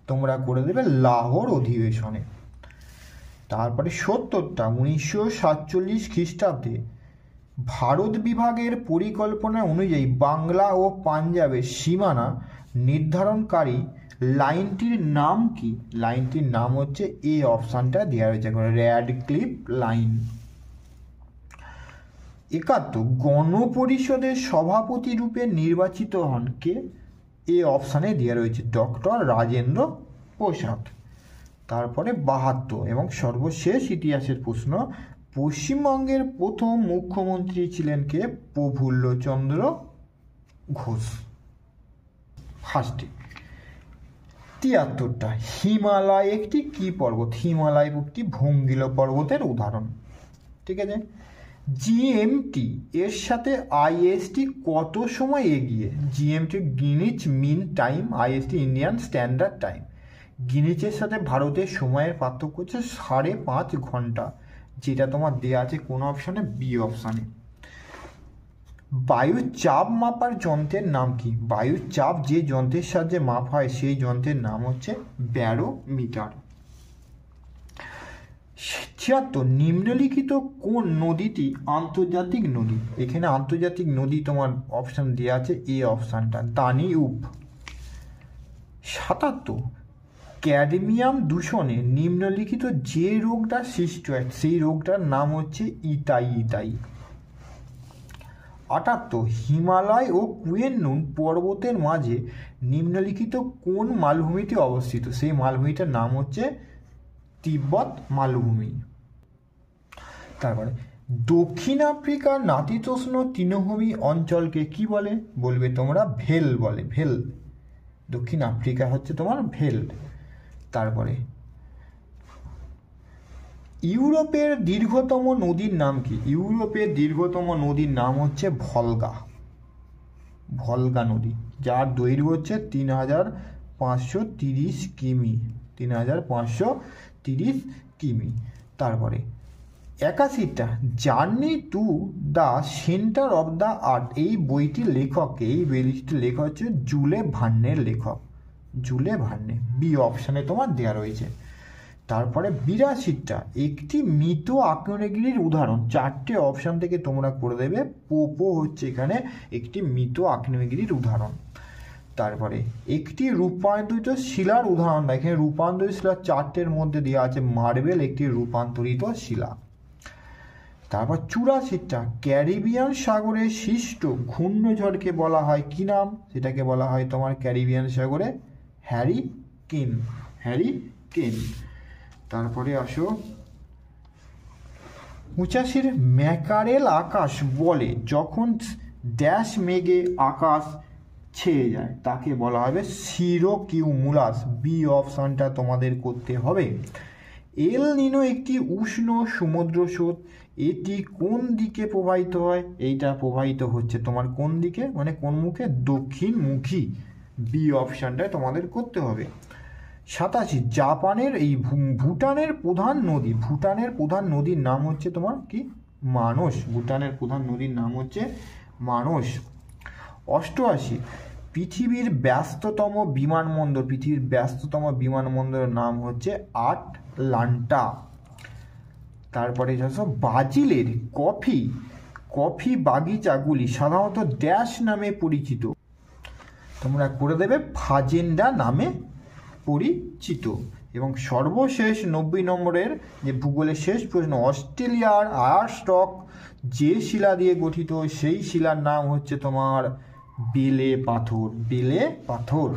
তোমরা করে দেবে লাহোর অধিবেশনে। তারপরে 70টা, 1947 খ্রিস্টাব্দে ভারত বিভাগের পরিকল্পনা অনুযায়ী বাংলা ও পাঞ্জাবের সীমানা নির্ধারণকারী লাইনটির নাম কি? লাইনটির নাম হচ্ছে, এই অপশানটা দেওয়া হয়েছে, র্যাডক্লিফ লাইন। 71, গণপরিষদের সভাপতি রূপে নির্বাচিত হন কে? এই অপশানে দেওয়া রয়েছে ডক্টর রাজেন্দ্র প্রসাদ। তারপরে 72 এবং সর্বশেষ ইতিহাসের প্রশ্ন, পশ্চিমবঙ্গের প্রথম মুখ্যমন্ত্রী ছিলেন কে? প্রফুল্লচন্দ্র ঘোষ। ফার্স্টে 73টা, হিমালয় একটি কি পর্বত? হিমালয় একটি ভঙ্গিল পর্বতের উদাহরণ। ঠিক আছে। জিএমটি এর সাথে আইএসটি কত সময় এগিয়ে? GMT Greenwich mean time, IST Indian standard time. গ্রিনিচের সাথে ভারতের সময়ের পার্থক্য হচ্ছে 5.5 ঘন্টা, যেটা তোমার দেওয়া আছে কোন অপশানে? বি অপশানে। বায়ুর চাপ মাপার যন্ত্রের নাম কি? বায়ুর চাপ যে যন্ত্রের সাহায্যে মাপ হয় সেই যন্ত্রের নাম হচ্ছে ব্যারোমিটার। 76, নিম্নলিখিত কোন নদীটি আন্তর্জাতিক নদী? এখানে আন্তর্জাতিক নদী তোমার অপশান দেওয়া আছে, এ অপশানটা, দানিউব। 77, ক্যাডমিয়াম দূষণে নিম্নলিখিত যে রোগটা সৃষ্টি হয় সেই রোগটার নাম হচ্ছে ইতাই। 78, হিমালয় ও কুয়েনলুন পর্বতের মাঝে নিম্নলিখিত কোন মালভূমিটি অবস্থিত? সেই মালভূমিটার নাম হচ্ছে তিব্বত মালভূমি। তারপরে দক্ষিণ আফ্রিকার নাতিশীতোষ্ণ তৃণভূমি অঞ্চলকে কি বলে? বলবে তোমরা ভেল বলে, ভেল। দক্ষিণ আফ্রিকা হচ্ছে তোমার ভেল। তারপরে ইউরোপের দীর্ঘতম নদীর নাম কি? ইউরোপের দীর্ঘতম নদীর নাম হচ্ছে ভলগা নদী, যার দৈর্ঘ্য হচ্ছে 3530 কিমি, 3530 কিমি। তারপরে 81টা journey to the centre of the earth, এই বইটির লেখক হচ্ছে জুলে ভার্নের লেখক, জুলে ভার্নে, বি অপশানে তোমার দেওয়া রয়েছে। তারপরে 82টা একটি মৃত আগ্নেয়গিরির উদাহরণ, 4টে অপশান থেকে তোমরা করে দেবে। পোপো হচ্ছে এখানে একটি মৃত আগ্নেয়গিরির উদাহরণ। তারপরে একটি রূপান্তরিত শিলার উদাহরণ, এখানে রূপান্তরিত শিলা 4টের মধ্যে দেওয়া আছে, মার্বেল একটি রূপান্তরিত শিলা। তারপর 84টা ক্যারিবিয়ান সাগরে সৃষ্ট ঘূর্ণিঝড়কে বলা হয় কি নাম, সেটাকে বলা হয় তোমার ক্যারিবিয়ান সাগরে হ্যারিকেন, হ্যারিকেন। তারপরে আসো 85 ম্যাকারেল আকাশ বলে যখন ড্যাশ মেঘে আকাশ ছেয়ে যায়, তাকে বলা হবে সিরোকিউমুলাস, বি অপশানটা তোমাদের করতে হবে। এল নিনো একটি উষ্ণ সমুদ্র স্রোত, এটি কোন দিকে প্রবাহিত হয়, এইটা প্রবাহিত হচ্ছে তোমার কোন দিকে, মানে কোন মুখে, দক্ষিণমুখী, বি অপশানটা তোমাদের করতে হবে। 87 জাপানের ভুটানের প্রধান নদী, ভুটানের প্রধান নদীর নাম হচ্ছে তোমার কি, মানস, ভুটানের প্রধান নদীর নাম হচ্ছে মানস। 88 পৃথিবীর ব্যস্ততম বিমানবন্দরের নাম হচ্ছে আটলান্টা। তারপরে ব্রাজিলের কফি বাগিচাগুলি সাধারণত ড্যাশ নামে পরিচিত, তোমরা করে দেবে ফাজেন্ডা নামে পরিচিত। এবং সর্বশেষ 90 নম্বরের যে ভূগোলের শেষ প্রশ্ন, অস্ট্রেলিয়ার আয়ারস্টক যে শিলা দিয়ে গঠিত সেই শিলার নাম হচ্ছে তোমার বেলে পাথর, বেলে পাথর।